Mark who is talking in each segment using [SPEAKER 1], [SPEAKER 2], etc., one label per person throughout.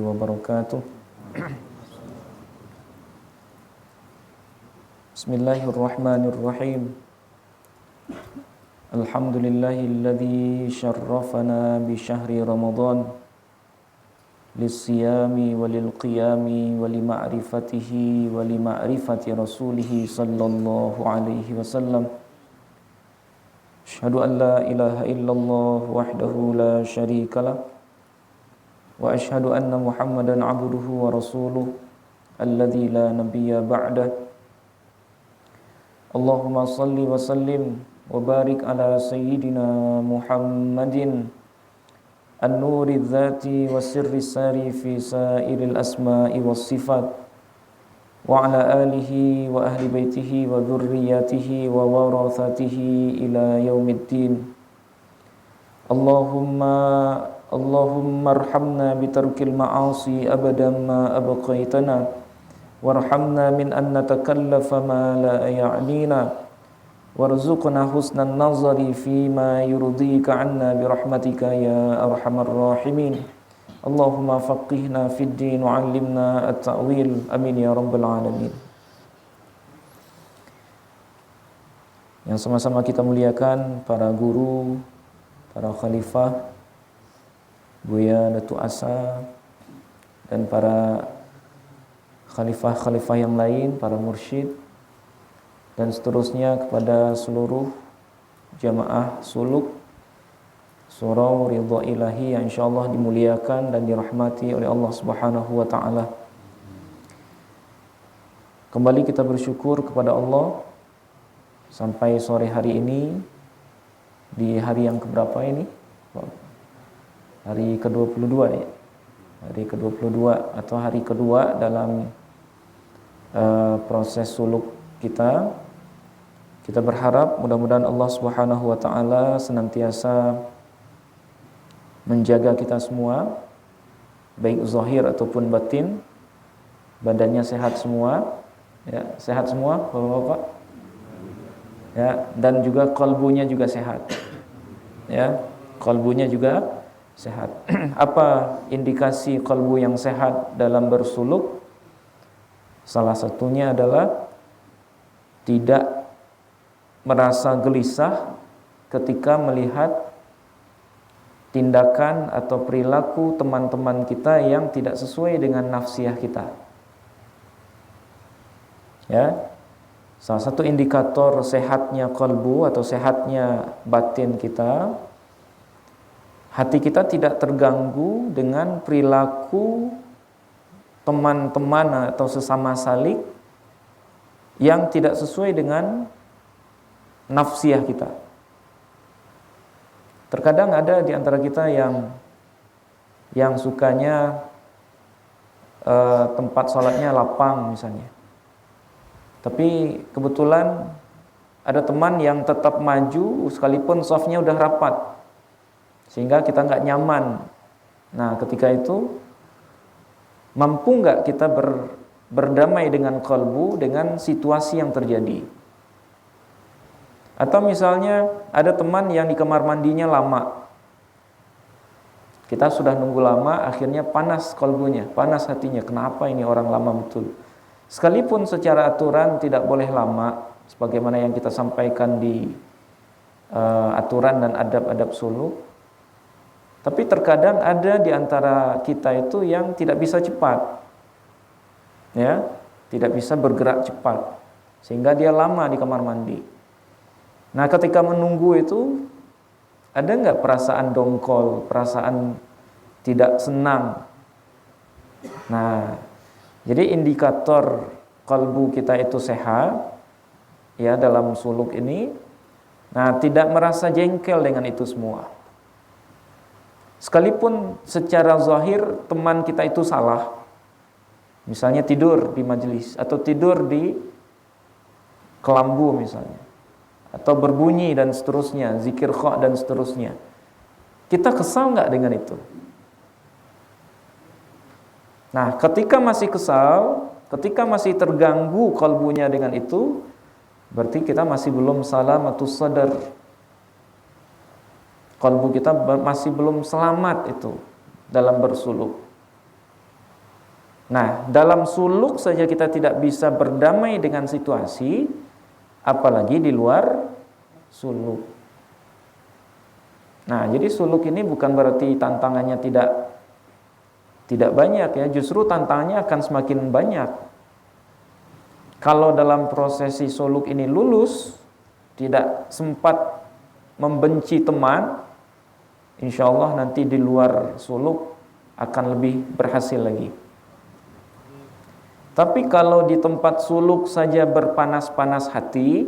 [SPEAKER 1] wabarakatuh. Bismillahirrahmanirrahim. Alhamdulillahilladzi syarrafana bi syahri Ramadan lis-siyami walil qiyami wa li ma'rifatihi wa li ma'rifati rasulih sallallahu alaihi wasallam. Asyhadu an la ilaha illallah wahdahu la syarikalah wa asyhadu anna Muhammadan abduhu wa rasuluh alladzi la nabiyya ba'dah. Allahumma salli wa sallim wa barik ala sayyidina Muhammadin an-nuri dzati wa sirri sari fi sairil asma'i was sifat wa ala alihi wa ahli baitihi wa dzurriyyatihi wa warathatihi ila yaumiddin. Allahumma arhamna bitarkil ma'asi abadan ma abqaitana warhamna min an natakallafa ma la ya'nina warzuqna husnan nazari fima yurdika anna birahmatika ya arhamar rahimin. Allahumma faqihna fid din wa 'allimna at-ta'wil, amin ya rabbal alamin. Yang sama-sama kita muliakan para guru, para khalifah, Buya Datu Asa, dan para khalifah-khalifah yang lain, para mursyid, dan seterusnya kepada seluruh jamaah suluk surau ridha ilahi yang insyaallah dimuliakan dan dirahmati oleh Allah Subhanahu wa taala. Kembali kita bersyukur kepada Allah sampai sore hari ini, di hari yang keberapa ini? Hari ke-22 ya. Hari ke-22 atau hari kedua dalam proses suluk kita. Kita berharap mudah-mudahan Allah Subhanahu wa taala senantiasa menjaga kita semua, baik zahir ataupun batin. Badannya sehat semua, ya, sehat semua Bapak-bapak. Ya, dan juga kalbunya juga sehat. Ya, kalbunya juga sehat. Apa indikasi kalbu yang sehat dalam bersuluk? Salah satunya adalah tidak merasa gelisah ketika melihat tindakan atau perilaku teman-teman kita yang tidak sesuai dengan nafsiyah kita. Ya. Salah satu indikator sehatnya kalbu atau sehatnya batin kita, hati kita tidak terganggu dengan perilaku teman-teman atau sesama salik yang tidak sesuai dengan nafsiyah kita. Terkadang ada di antara kita yang sukanya tempat sholatnya lapang misalnya. Tapi kebetulan ada teman yang tetap maju sekalipun shafnya udah rapat, sehingga kita nggak nyaman. Nah, ketika itu mampu nggak kita berdamai dengan kalbu dengan situasi yang terjadi? Atau misalnya ada teman yang di kamar mandinya lama, kita sudah nunggu lama, akhirnya panas kalbunya, panas hatinya. Kenapa ini orang lama betul? Sekalipun secara aturan tidak boleh lama, sebagaimana yang kita sampaikan di aturan dan adab-adab suluk, tapi terkadang ada di antara kita itu yang tidak bisa cepat, ya, tidak bisa bergerak cepat, sehingga dia lama di kamar mandi. Nah, ketika menunggu itu ada nggak perasaan dongkol, perasaan tidak senang? Nah, jadi indikator kalbu kita itu sehat, ya, dalam suluk ini. Nah, tidak merasa jengkel dengan itu semua. Sekalipun secara zahir teman kita itu salah, misalnya tidur di majelis atau tidur di kelambu misalnya, atau berbunyi dan seterusnya, zikir kha dan seterusnya. Kita kesal nggak dengan itu? Nah, ketika masih kesal, ketika masih terganggu kalbunya dengan itu, berarti kita masih belum salamatus sadar. Kalbu kita masih belum selamat itu dalam bersuluk. Nah, dalam suluk saja kita tidak bisa berdamai dengan situasi, apalagi di luar suluk. Nah, jadi suluk ini bukan berarti tantangannya tidak banyak ya, justru tantangannya akan semakin banyak. Kalau dalam prosesi suluk ini lulus, tidak sempat membenci teman, insya Allah nanti di luar suluk akan lebih berhasil lagi. Tapi kalau di tempat suluk saja berpanas-panas hati,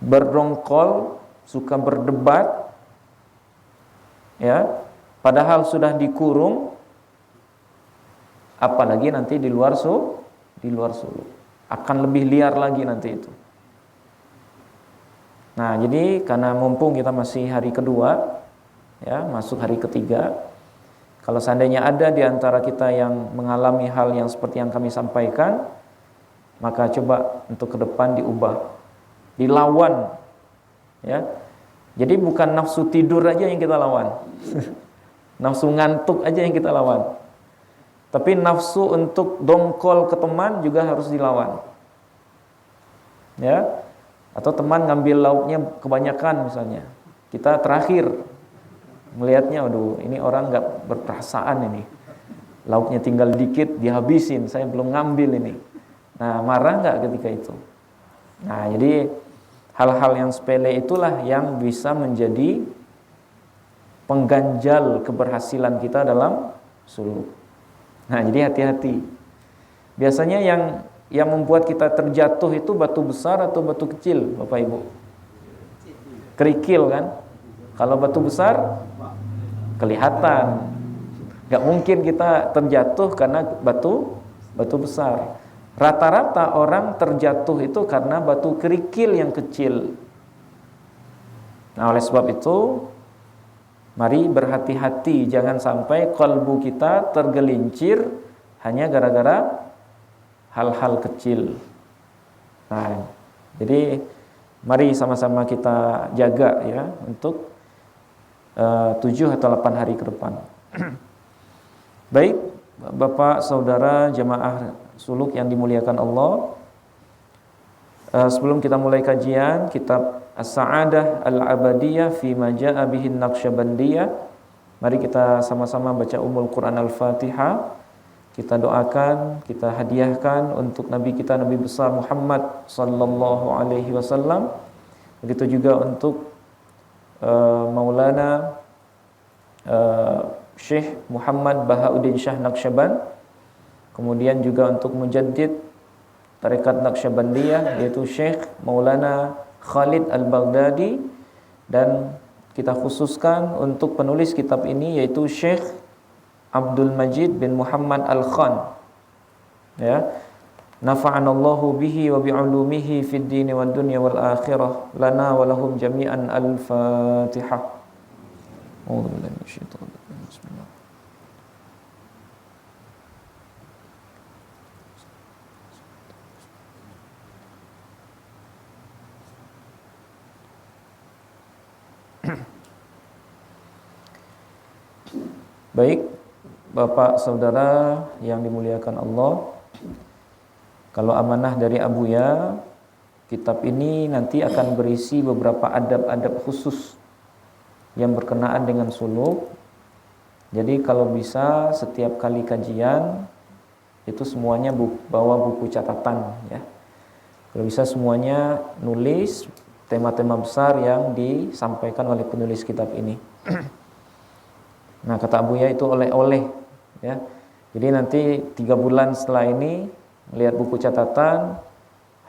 [SPEAKER 1] berdongkol, suka berdebat, ya, padahal sudah dikurung, apalagi nanti di luar suluk akan lebih liar lagi nanti itu. Nah, jadi karena mumpung kita masih hari kedua, ya, masuk hari ketiga, kalau seandainya ada di antara kita yang mengalami hal yang seperti yang kami sampaikan, maka coba untuk ke depan diubah, dilawan, ya. Jadi bukan nafsu tidur aja yang kita lawan, nafsu ngantuk aja yang kita lawan, tapi nafsu untuk dongkol ke teman juga harus dilawan, ya. Atau teman ngambil lauknya kebanyakan misalnya, kita terakhir melihatnya, aduh ini orang nggak berperasaan ini, lauknya tinggal dikit dihabisin, saya belum ngambil ini. Nah, marah nggak ketika itu? Nah, jadi hal-hal yang sepele itulah yang bisa menjadi pengganjal keberhasilan kita dalam suluk. Nah, jadi hati-hati. Biasanya yang membuat kita terjatuh itu batu besar atau batu kecil, Bapak Ibu? Kerikil kan? Kalau batu besar kelihatan. Gak mungkin kita terjatuh karena batu besar. Rata-rata orang terjatuh itu karena batu kerikil yang kecil. Nah, oleh sebab itu, mari berhati-hati, jangan sampai kalbu kita tergelincir hanya gara-gara hal-hal kecil. Nah, jadi mari sama-sama kita jaga ya untuk 7 atau 8 hari ke depan. Baik, Bapak, Saudara, jamaah suluk yang dimuliakan Allah. Sebelum kita mulai kajian kitab As-Sa'adah Al-Abadiyah fi ma ja'a bihi Naqsyabandiyah, mari kita sama-sama baca Ummul Quran Al-Fatihah. Kita doakan, kita hadiahkan untuk Nabi kita, Nabi besar Muhammad sallallahu alaihi wasallam. Begitu juga untuk Maulana Syekh Muhammad Bahauddin Shah Naqsyaban. Kemudian juga untuk mujaddid Tarekat Naqsyabandiyah yaitu Syekh Maulana Khalid Al-Baghdadi, dan kita khususkan untuk penulis kitab ini yaitu Syekh Abdul Majid bin Muhammad Al-Khan, ya. Nafa'anallahu bihi wa bi'ulumihi fid dini wad dunya wal akhirah lana wa lahum jami'an. Al-Fatihah. A'udzubillahi minasyaitonir rajim. Bismillah. Baik, Bapak Saudara yang dimuliakan Allah, kalau amanah dari Abuya, kitab ini nanti akan berisi beberapa adab-adab khusus yang berkenaan dengan suluk. Jadi kalau bisa setiap kali kajian itu semuanya bawa buku catatan ya. Kalau bisa semuanya nulis tema-tema besar yang disampaikan oleh penulis kitab ini. Nah, kata Abuya itu oleh-oleh ya. Jadi nanti 3 bulan setelah ini lihat buku catatan,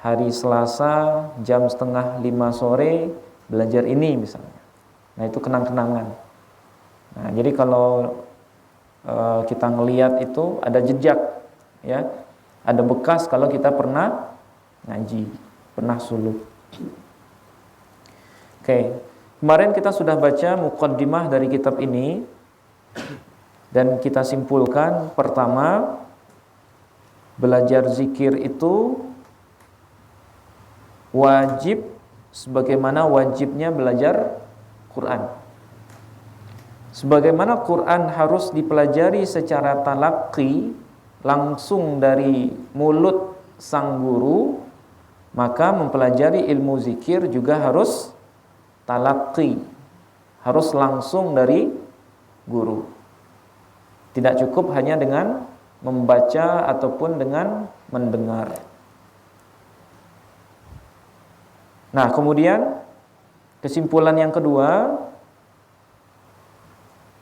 [SPEAKER 1] hari Selasa jam 4:30 sore belajar ini misalnya. Nah, itu kenang-kenangan. Nah, jadi kalau kita ngelihat itu ada jejak ya. Ada bekas kalau kita pernah ngaji, pernah suluk. Oke. Kemarin kita sudah baca muqaddimah dari kitab ini. Dan kita simpulkan, pertama, belajar zikir itu wajib sebagaimana wajibnya belajar Quran. Sebagaimana Quran harus dipelajari secara talaqi, langsung dari mulut sang guru, maka mempelajari ilmu zikir juga harus talaqi, harus langsung dari guru. Tidak cukup hanya dengan membaca ataupun dengan mendengar. Nah, kemudian kesimpulan yang kedua,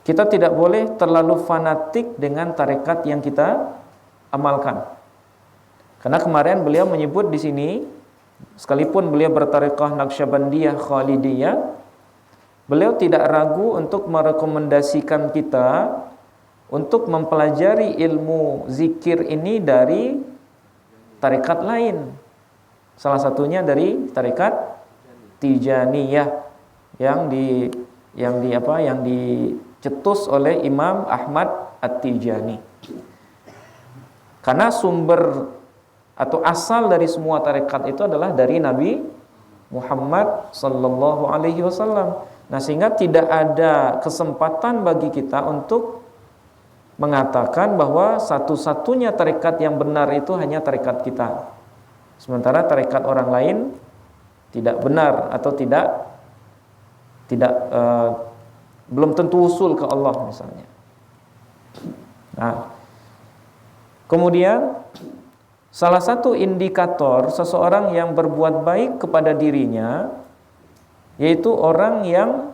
[SPEAKER 1] kita tidak boleh terlalu fanatik dengan tarekat yang kita amalkan. Karena kemarin beliau menyebut di sini, sekalipun beliau bertarekah Naqsyabandiyah Khalidiyah, beliau tidak ragu untuk merekomendasikan kita untuk mempelajari ilmu zikir ini dari tarekat lain. Salah satunya dari tarekat Tijaniyah yang dicetus oleh Imam Ahmad At-Tijani. Karena sumber atau asal dari semua tarekat itu adalah dari Nabi Muhammad sallallahu alaihi wasallam. Nah, sehingga tidak ada kesempatan bagi kita untuk mengatakan bahwa satu-satunya tarekat yang benar itu hanya tarekat kita. Sementara tarekat orang lain tidak benar atau belum tentu usul ke Allah misalnya. Nah, kemudian salah satu indikator seseorang yang berbuat baik kepada dirinya yaitu orang yang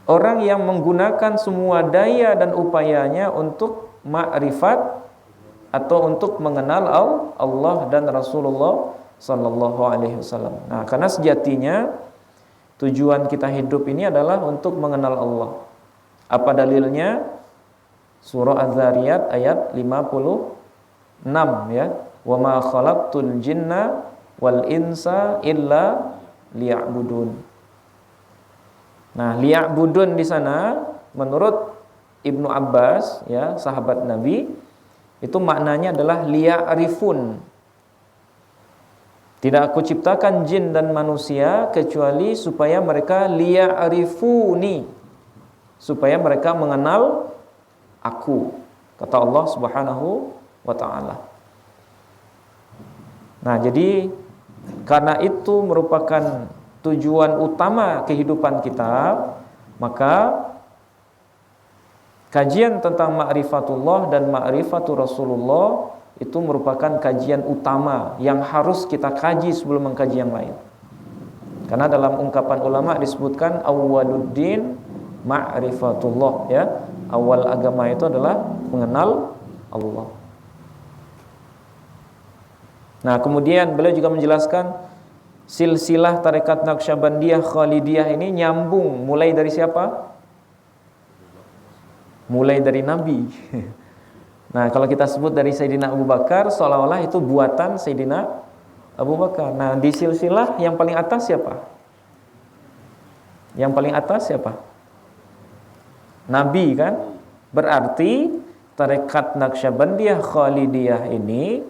[SPEAKER 1] Orang yang menggunakan semua daya dan upayanya untuk ma'rifat atau untuk mengenal Allah dan Rasulullah sallallahu alaihi wasallam. Nah, karena sejatinya tujuan kita hidup ini adalah untuk mengenal Allah. Apa dalilnya? Surah Az-Zariyat ayat 56 ya. Wa ma khalaqtul jinna wal insa illa liya'budun. Nah, liya'budun di sana menurut Ibnu Abbas ya, sahabat Nabi, itu maknanya adalah liya'rifun. Tidak aku ciptakan jin dan manusia kecuali supaya mereka liya'rifuni, supaya mereka mengenal aku, kata Allah Subhanahu wa taala. Nah, jadi karena itu merupakan tujuan utama kehidupan kita, maka kajian tentang ma'rifatullah dan ma'rifatul Rasulullah itu merupakan kajian utama yang harus kita kaji sebelum mengkaji yang lain. Karena dalam ungkapan ulama disebutkan awwaluddin ma'rifatullah ya. Awal agama itu adalah mengenal Allah. Nah, kemudian beliau juga menjelaskan silsilah tarekat Naqsyabandiyah Khalidiyah ini nyambung mulai dari siapa? Mulai dari Nabi. Nah, kalau kita sebut dari Sayyidina Abu Bakar, seolah-olah itu buatan Sayyidina Abu Bakar. Nah, di silsilah yang paling atas siapa? Yang paling atas siapa? Nabi kan? Berarti tarekat Naqsyabandiyah Khalidiyah ini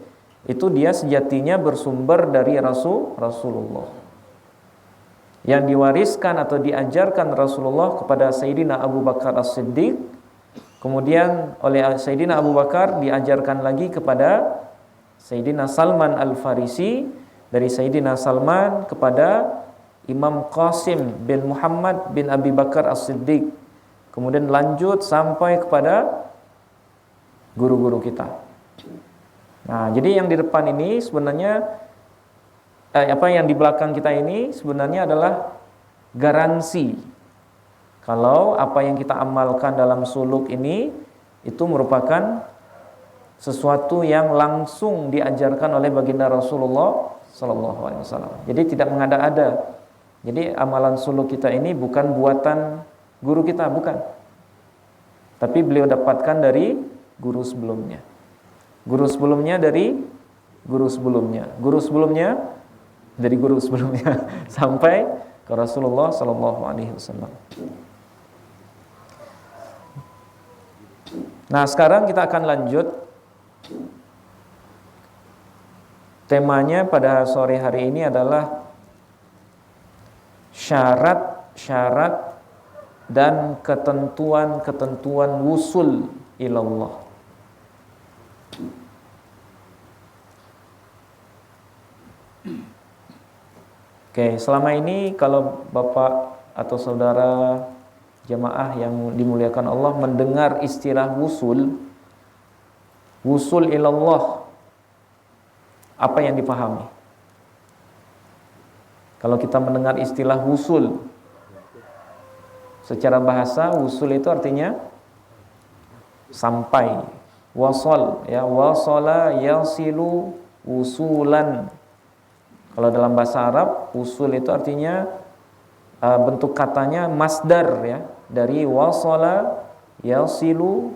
[SPEAKER 1] itu dia sejatinya bersumber dari Rasulullah. Yang diwariskan atau diajarkan Rasulullah kepada Sayyidina Abu Bakar As-Siddiq, kemudian oleh Sayyidina Abu Bakar diajarkan lagi kepada Sayyidina Salman Al-Farisi, dari Sayyidina Salman kepada Imam Qasim bin Muhammad bin Abi Bakar As-Siddiq, kemudian lanjut sampai kepada guru-guru kita. Nah, jadi yang di depan ini sebenarnya yang di belakang kita ini sebenarnya adalah garansi kalau apa yang kita amalkan dalam suluk ini itu merupakan sesuatu yang langsung diajarkan oleh baginda Rasulullah sallallahu alaihi wasallam. Jadi tidak mengada-ada. Jadi amalan suluk kita ini bukan buatan guru kita, bukan. Tapi beliau dapatkan dari guru sebelumnya. Guru sebelumnya dari guru sebelumnya. Guru sebelumnya dari guru sebelumnya sampai ke Rasulullah sallallahu alaihi wasallam. Nah, sekarang kita akan lanjut. Temanya pada sore hari ini adalah syarat-syarat dan ketentuan-ketentuan wusul ilallah. Oke, selama ini kalau Bapak atau saudara jamaah yang dimuliakan Allah mendengar istilah wusul ilallah, apa yang dipahami? Kalau kita mendengar istilah wusul, secara bahasa wusul itu artinya sampai, wasol, ya, wasala yasilu wusulan. Kalau dalam bahasa Arab, usul itu artinya bentuk katanya masdar, ya, dari wasala yasilu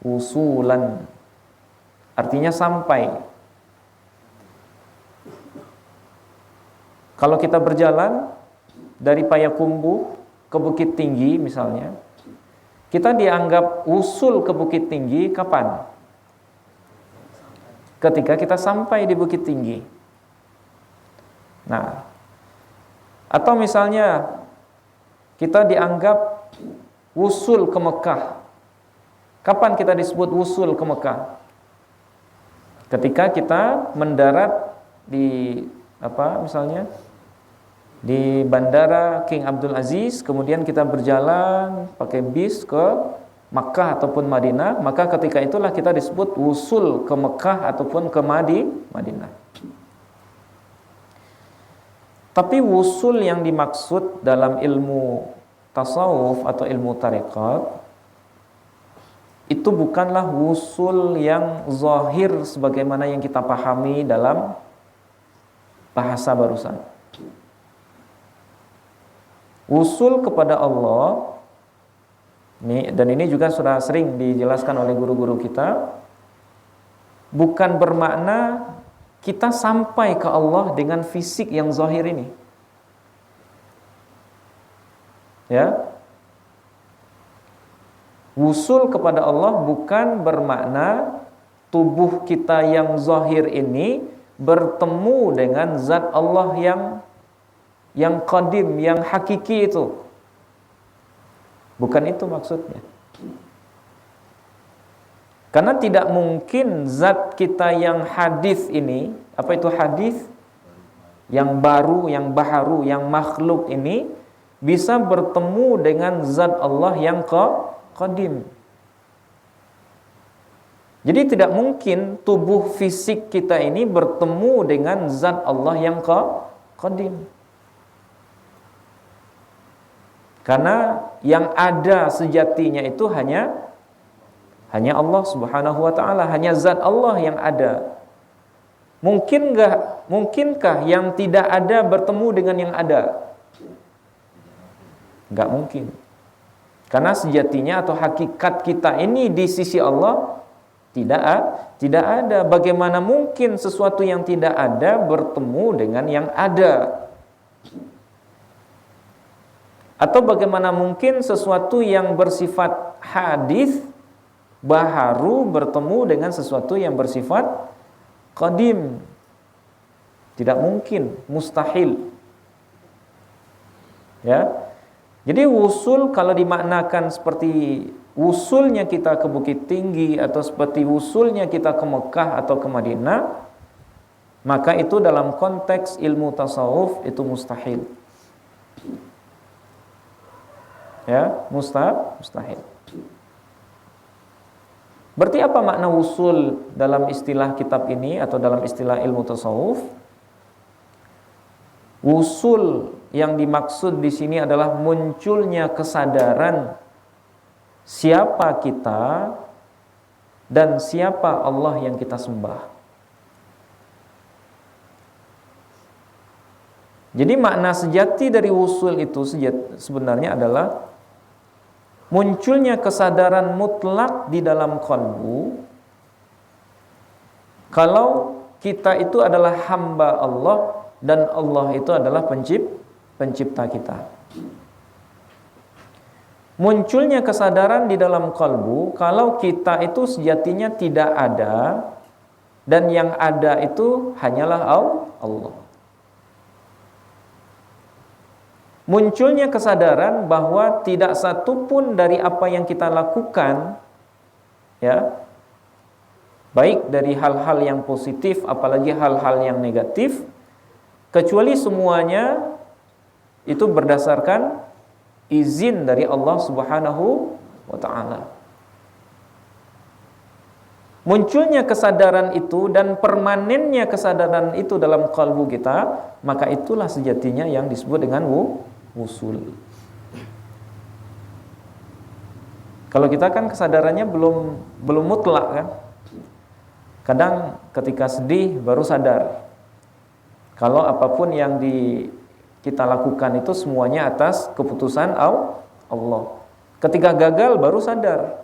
[SPEAKER 1] usulan. Artinya sampai. Kalau kita berjalan dari Payakumbuh ke Bukit Tinggi misalnya, kita dianggap usul ke Bukit Tinggi kapan? Ketika kita sampai di Bukit Tinggi. Nah, atau misalnya kita dianggap wusul ke Mekah. Kapan kita disebut wusul ke Mekah? Ketika kita mendarat di misalnya di Bandara King Abdul Aziz, kemudian kita berjalan pakai bis ke Makkah ataupun Madinah, maka ketika itulah kita disebut wusul ke Mekah ataupun ke Madinah. Tapi wusul yang dimaksud dalam ilmu tasawuf atau ilmu tarekat itu bukanlah wusul yang zahir sebagaimana yang kita pahami dalam bahasa barusan. Wusul kepada Allah dan ini juga sudah sering dijelaskan oleh guru-guru kita, bukan bermakna kita sampai ke Allah dengan fisik yang zahir ini. Ya. Wusul kepada Allah bukan bermakna tubuh kita yang zahir ini bertemu dengan zat Allah yang qadim, yang hakiki itu. Bukan itu maksudnya. Karena tidak mungkin zat kita yang hadis ini, apa itu hadis? Yang baru, yang baharu, yang makhluk ini bisa bertemu dengan zat Allah yang qadim. Jadi tidak mungkin tubuh fisik kita ini bertemu dengan zat Allah yang qadim. Karena yang ada sejatinya itu hanya Allah Subhanahu wa taala, hanya zat Allah yang ada. Mungkinkah yang tidak ada bertemu dengan yang ada? Enggak mungkin. Karena sejatinya atau hakikat kita ini di sisi Allah tidak ada. Bagaimana mungkin sesuatu yang tidak ada bertemu dengan yang ada? Atau bagaimana mungkin sesuatu yang bersifat hadis baharu bertemu dengan sesuatu yang bersifat qadim? Tidak mungkin, mustahil. Ya. Jadi wusul kalau dimaknakan seperti wusulnya kita ke Bukit Tinggi atau seperti wusulnya kita ke Mekah atau ke Madinah, maka itu dalam konteks ilmu tasawuf itu mustahil. Ya, mustahil. Berarti apa makna wusul dalam istilah kitab ini atau dalam istilah ilmu tasawuf? Wusul yang dimaksud di sini adalah munculnya kesadaran siapa kita dan siapa Allah yang kita sembah. Jadi makna sejati dari wusul itu sebenarnya adalah munculnya kesadaran mutlak di dalam qalbu kalau kita itu adalah hamba Allah dan Allah itu adalah pencipta kita. Munculnya kesadaran di dalam qalbu kalau kita itu sejatinya tidak ada dan yang ada itu hanyalah Allah. Munculnya kesadaran bahwa tidak satu pun dari apa yang kita lakukan ya, baik dari hal-hal yang positif apalagi hal-hal yang negatif, kecuali semuanya itu berdasarkan izin dari Allah Subhanahu wa taala. Munculnya kesadaran itu dan permanennya kesadaran itu dalam kalbu kita, maka itulah sejatinya yang disebut dengan wusul. Kalau kita kan kesadarannya belum mutlak kan. Kadang ketika sedih baru sadar. Kalau apapun yang kita lakukan itu semuanya atas keputusan Allah. Ketika gagal baru sadar.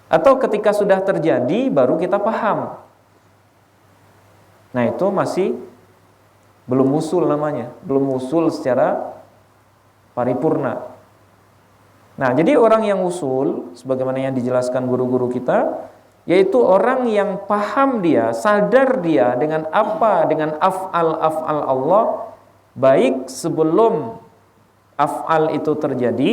[SPEAKER 1] Atau ketika sudah terjadi baru kita paham. Nah, itu masih belum usul namanya, belum usul secara paripurna. Nah, jadi orang yang usul sebagaimana yang dijelaskan guru-guru kita, yaitu orang yang paham dia, sadar dia dengan apa, dengan af'al Allah, baik sebelum af'al itu terjadi,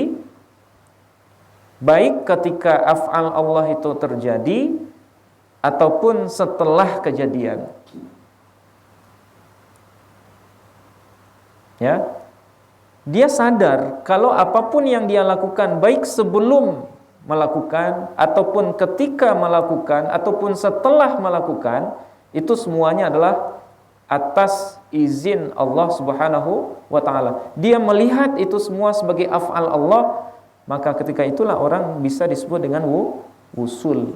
[SPEAKER 1] baik ketika af'al Allah itu terjadi, ataupun setelah kejadian. Ya, dia sadar kalau apapun yang dia lakukan, baik sebelum melakukan, ataupun ketika melakukan, ataupun setelah melakukan, itu semuanya adalah atas izin Allah Subhanahu wa ta'ala. Dia melihat itu semua sebagai af'al Allah, maka ketika itulah orang bisa disebut dengan wusul.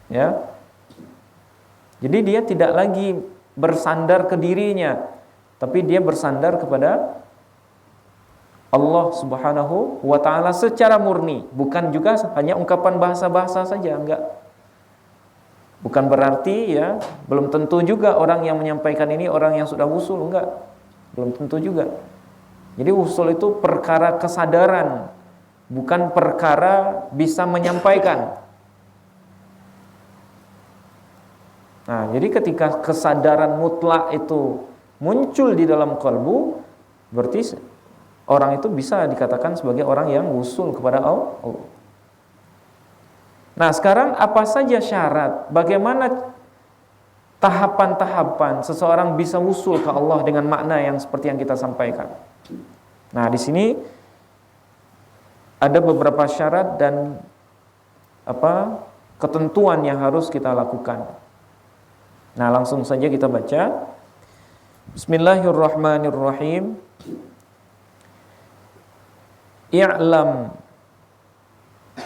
[SPEAKER 1] Ya. Jadi dia tidak lagi bersandar ke dirinya, tapi dia bersandar kepada Allah Subhanahu wa ta'ala secara murni, bukan juga hanya ungkapan bahasa-bahasa saja, enggak. Bukan berarti ya, belum tentu juga orang yang menyampaikan ini orang yang sudah wusul, enggak. Belum tentu juga. Jadi wusul itu perkara kesadaran, bukan perkara bisa menyampaikan. Nah, jadi ketika kesadaran mutlak itu muncul di dalam kalbu, berarti orang itu bisa dikatakan sebagai orang yang wusul kepada Allah. Nah, sekarang apa saja syarat? Bagaimana tahapan-tahapan seseorang bisa wusul ke Allah dengan makna yang seperti yang kita sampaikan? Nah, di sini ada beberapa syarat dan ketentuan yang harus kita lakukan. Nah, langsung saja kita baca. Bismillahirrahmanirrahim. I'lam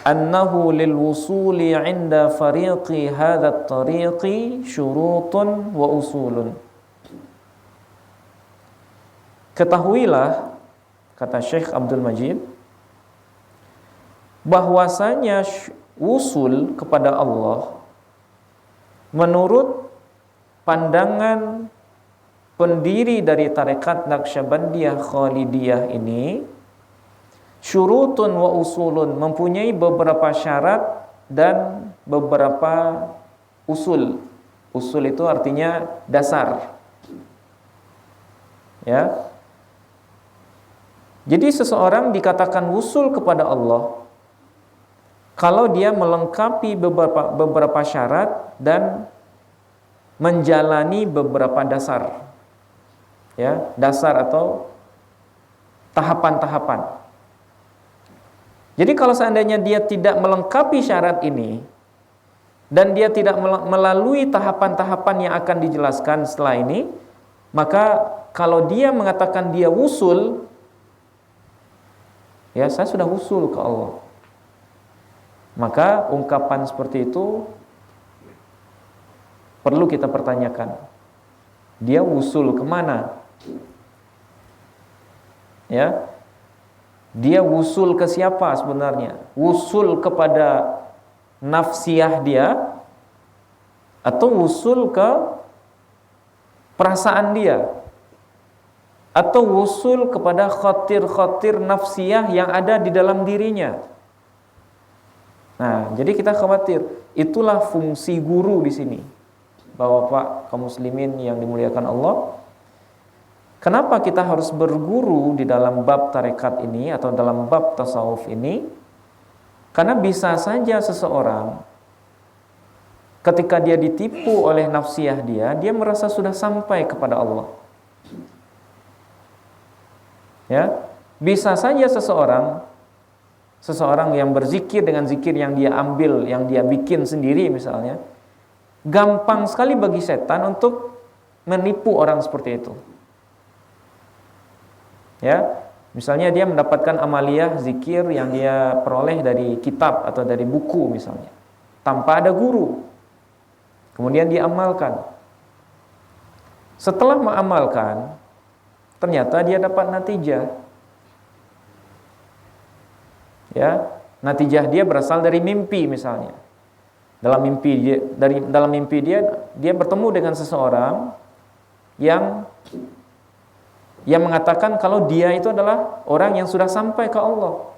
[SPEAKER 1] annahu lil wusuli 'inda fariqi hadha at-tariqi syurutun wa usulun. Ketahuilah, kata Syekh Abdul Majid, bahwasanya wusul kepada Allah menurut pandangan pendiri dari tarekat Naqsyabandiyah Khalidiyah ini, syurutun wa usulun, mempunyai beberapa syarat dan beberapa usul. Usul itu artinya dasar. Ya. Jadi seseorang dikatakan wusul kepada Allah kalau dia melengkapi beberapa syarat dan menjalani beberapa dasar. Ya, dasar atau tahapan-tahapan. Jadi kalau seandainya dia tidak melengkapi syarat ini dan dia tidak melalui tahapan-tahapan yang akan dijelaskan setelah ini, maka kalau dia mengatakan dia wusul, ya saya sudah wusul ke Allah, maka ungkapan seperti itu perlu kita pertanyakan. Dia wusul kemana? Ya, dia wusul ke siapa sebenarnya? Wusul kepada nafsiyah dia atau wusul ke perasaan dia? Atau wusul kepada khatir-khatir nafsiyah yang ada di dalam dirinya? Nah, jadi kita khawatir. Itulah fungsi guru di sini. Bapak-bapak kaum muslimin yang dimuliakan Allah, Kenapa kita harus berguru di dalam bab tarekat ini atau dalam bab tasawuf ini? Karena bisa saja seseorang ketika dia ditipu oleh nafsiyah dia merasa sudah sampai kepada Allah. Ya, bisa saja seseorang yang berzikir dengan zikir yang dia ambil, yang dia bikin sendiri misalnya, gampang sekali bagi setan untuk menipu orang seperti itu. Ya, misalnya dia mendapatkan amaliyah zikir yang dia peroleh dari kitab atau dari buku misalnya, tanpa ada guru. Kemudian dia amalkan. Setelah mengamalkan, ternyata dia dapat natijah. Ya, natijah dia berasal dari mimpi misalnya. Dalam mimpi dia bertemu dengan seseorang yang mengatakan kalau dia itu adalah orang yang sudah sampai ke Allah.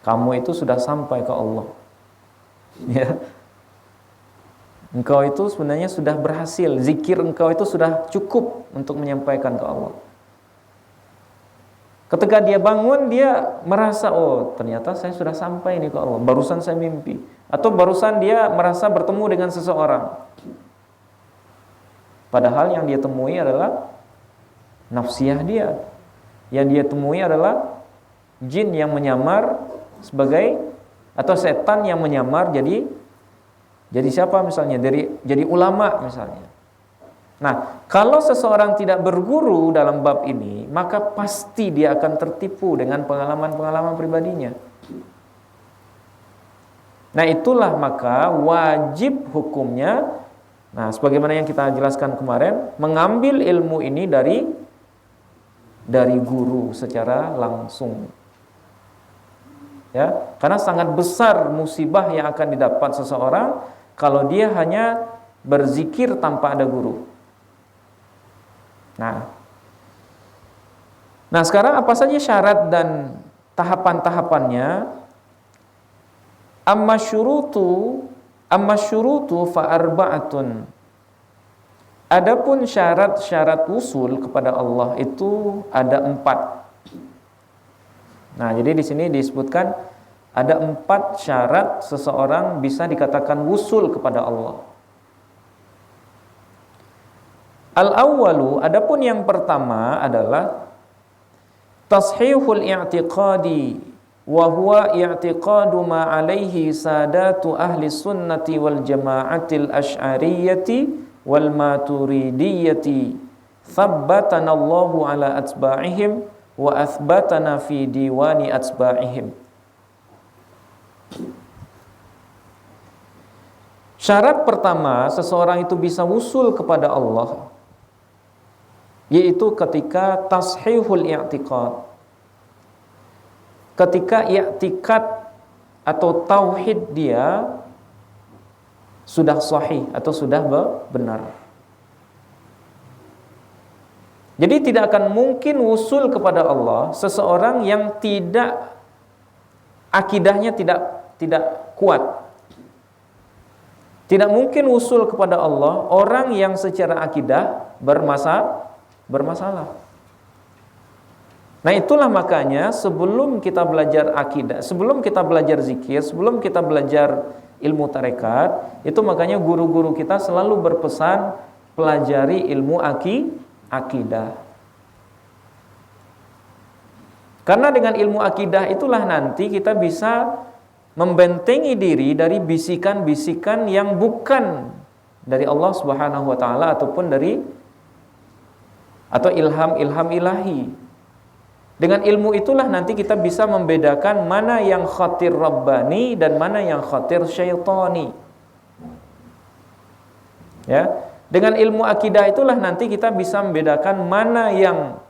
[SPEAKER 1] Kamu itu sudah sampai ke Allah. Ya. Engkau itu sebenarnya sudah berhasil, zikir engkau itu sudah cukup untuk menyampaikan ke Allah. Ketika dia bangun, dia merasa, oh ternyata saya sudah sampai nih ke Allah, barusan saya mimpi. Atau barusan dia merasa bertemu dengan seseorang. Padahal yang dia temui adalah nafsiyah dia. Yang dia temui adalah jin yang menyamar sebagai, atau setan yang menyamar jadi siapa misalnya? Jadi ulama misalnya. Nah, kalau seseorang tidak berguru dalam bab ini, maka pasti dia akan tertipu dengan pengalaman-pengalaman pribadinya. Nah, itulah maka wajib hukumnya, nah sebagaimana yang kita jelaskan kemarin, mengambil ilmu ini dari guru secara langsung. Ya, karena sangat besar musibah yang akan didapat seseorang kalau dia hanya berzikir tanpa ada guru. Nah, sekarang apa saja syarat dan tahapan-tahapannya? Amma syurutu fa arba'atun. Adapun syarat-syarat usul kepada Allah itu ada 4. Nah, jadi di sini disebutkan ada 4 syarat seseorang bisa dikatakan wusul kepada Allah. Al-awwalu, adapun yang pertama adalah tashihul i'tiqadi wa huwa i'tiqadu ma alaihi sadatu ahli sunnati wal jama'atil asy'ariyyati wal maturidiyyati thabbatana Allahu ala atba'ihim wa athbatana fi diwani atba'ihim. Syarat pertama seseorang itu bisa wusul kepada Allah yaitu ketika tashihul i'tiqad, ketika i'tikad atau tauhid dia sudah sahih atau sudah benar. Jadi tidak akan mungkin wusul kepada Allah seseorang yang tidak, akidahnya tidak kuat. Tidak mungkin wusul kepada Allah orang yang secara akidah bermasalah. Nah, itulah makanya sebelum kita belajar akidah, sebelum kita belajar zikir, sebelum kita belajar ilmu tarekat, itu makanya guru-guru kita selalu berpesan pelajari ilmu akidah. Karena dengan ilmu akidah itulah nanti kita bisa membentengi diri dari bisikan-bisikan yang bukan dari Allah Subhanahu wa taala ataupun atau ilham-ilham ilahi. Dengan ilmu itulah nanti kita bisa membedakan mana yang khatir rabbani dan mana yang khatir syaitani. Ya, dengan ilmu akidah itulah nanti kita bisa membedakan mana yang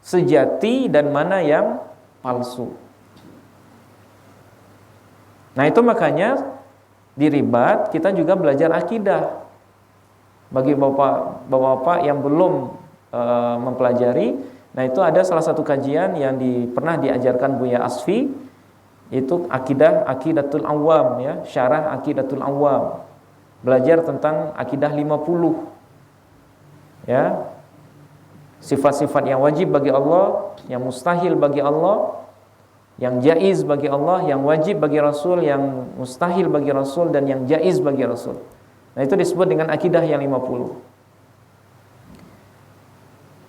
[SPEAKER 1] sejati dan mana yang palsu. Nah, itu makanya di ribat kita juga belajar akidah. Bagi bapak-bapak yang belum mempelajari, nah itu ada salah satu kajian yang pernah diajarkan Buya Asfi, itu Aqidatul Awam, ya, syarah Aqidatul Awam. Belajar tentang akidah 50. Ya. Sifat-sifat yang wajib bagi Allah, yang mustahil bagi Allah, yang jaiz bagi Allah, yang wajib bagi Rasul, yang mustahil bagi Rasul, dan yang jaiz bagi Rasul. Nah, itu disebut dengan akidah yang 50.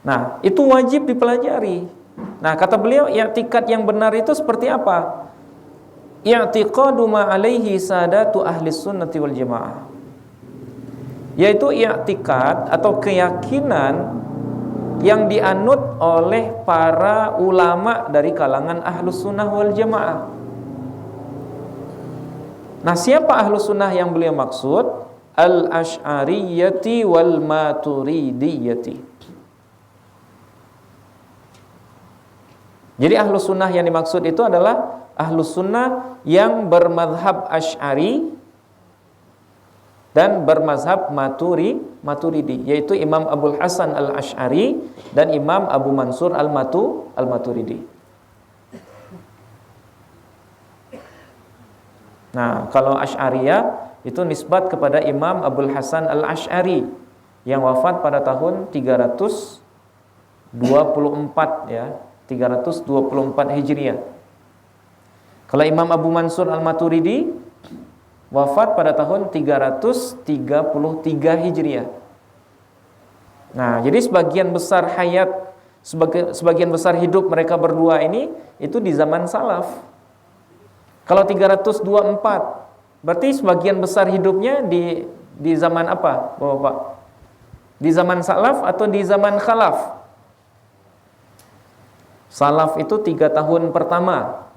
[SPEAKER 1] Nah, itu wajib dipelajari. Nah, kata beliau, i'tiqad yang benar itu seperti apa? I'tiqadu ma alaihi sadatu ahli sunnati wal jamaah. Yaitu i'tiqad atau keyakinan yang dianut oleh para ulama dari kalangan ahlus sunnah wal jamaah. Nah, siapa ahlus sunnah yang beliau maksud? Al-Asy'ariyati wal Maturidiyati. Jadi ahlus sunnah yang dimaksud itu adalah ahlus sunnah yang bermadhab Asy'ari dan bermazhab Maturidi, yaitu Imam Abul Hasan al-Asy'ari dan Imam Abu Mansur al-Maturidi. Nah, kalau Asy'ariyah itu nisbat kepada Imam Abul Hasan al-Asy'ari yang wafat pada tahun 324 ya, 324 Hijriah. Kalau Imam Abu Mansur al-Maturidi wafat pada tahun 333 Hijriah. Nah, jadi sebagian besar hayat, sebagian besar hidup mereka berdua ini itu di zaman salaf. Kalau 324, berarti sebagian besar hidupnya di zaman apa, Bapak? Di zaman salaf atau di zaman khalaf? Salaf itu 3 tahun pertama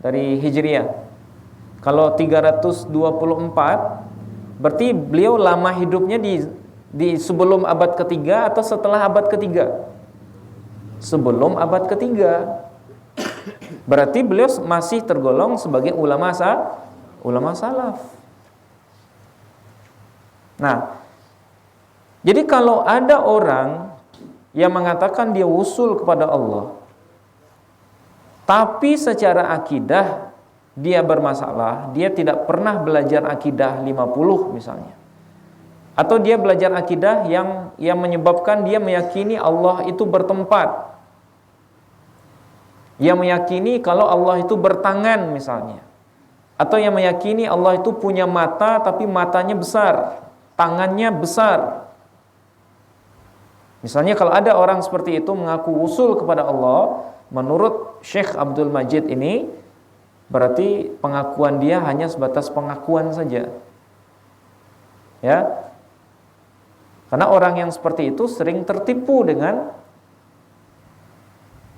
[SPEAKER 1] dari Hijriah. Kalau 324, berarti beliau lama hidupnya di sebelum abad ketiga atau setelah abad ketiga? Sebelum abad ketiga. Berarti beliau masih tergolong sebagai ulama salaf. Nah, jadi kalau ada orang yang mengatakan dia usul kepada Allah, tapi secara akidah dia bermasalah, dia tidak pernah belajar akidah 50 misalnya. Atau dia belajar akidah yang menyebabkan dia meyakini Allah itu bertempat. Yang meyakini kalau Allah itu bertangan misalnya. Atau yang meyakini Allah itu punya mata tapi matanya besar, tangannya besar. Misalnya kalau ada orang seperti itu mengaku usul kepada Allah, menurut Syekh Abdul Majid ini, berarti pengakuan dia hanya sebatas pengakuan saja. Ya. Karena orang yang seperti itu sering tertipu dengan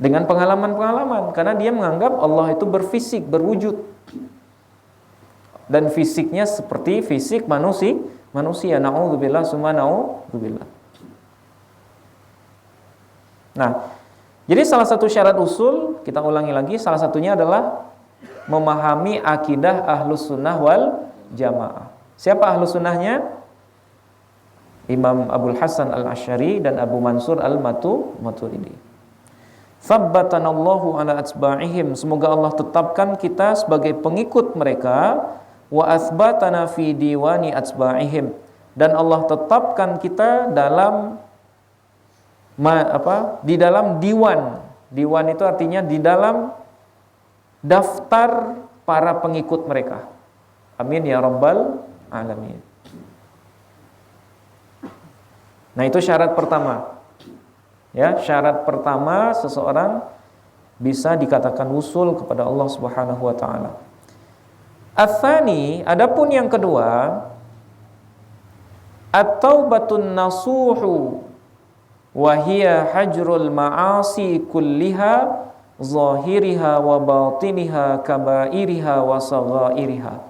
[SPEAKER 1] pengalaman-pengalaman, karena dia menganggap Allah itu berfisik, berwujud. Dan fisiknya seperti fisik manusia. Na'udzubillah summa na'udzubillah. Nah, jadi salah satu syarat usul, kita ulangi lagi, salah satunya adalah memahami akidah ahlus sunnah wal jamaah. Siapa ahlus sunnahnya? Imam Abul Hasan al-Asy'ari dan Abu Mansur al-Maturidi. Thabbatanallahu ala atsba'ihim. Semoga Allah tetapkan kita sebagai pengikut mereka. Wa athbatana fi diwani atsba'ihim. Dan Allah tetapkan kita di dalam diwan. Diwan itu artinya di dalam daftar para pengikut mereka. Amin ya rabbal alamin. Nah, itu syarat pertama. Ya, syarat pertama seseorang bisa dikatakan usul kepada Allah Subhanahu wa taala. Ats-tsani, adapun yang kedua, at-taubatun nasuhu wa hiya hajrul ma'asi kulliha zahiriha wa batiniha kabairiha wa saghairiha.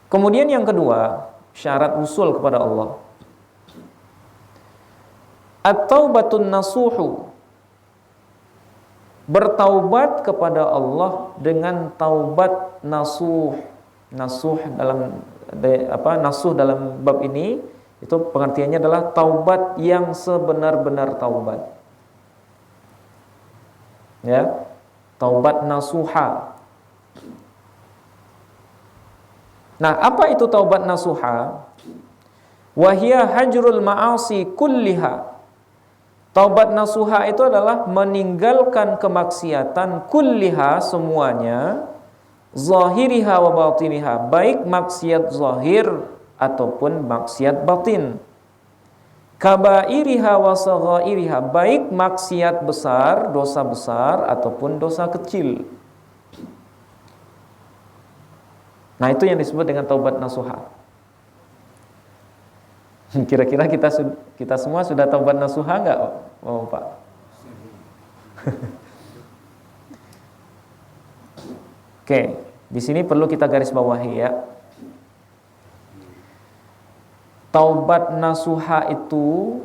[SPEAKER 1] Kemudian yang kedua, syarat usul kepada Allah. At-taubatun nasuhu, bertaubat kepada Allah dengan taubat nasuh. Nasuh dalam bab ini itu pengertiannya adalah taubat yang sebenar-benar taubat. Ya, taubat nasuha. Nah, apa itu taubat nasuha? Wa hiya hajrul ma'asi kulliha. Taubat nasuha itu adalah meninggalkan kemaksiatan kulliha semuanya, zahiriha wa batiniha, baik maksiat zahir ataupun maksiat batin. Kabairiha wa saghairiha, baik maksiat besar, dosa besar ataupun dosa kecil. Nah, itu yang disebut dengan taubat nasuha. Kira-kira kita semua sudah taubat nasuha enggak, oh, Pak? Oke, di sini perlu kita garis bawahi ya. Taubat nasuha itu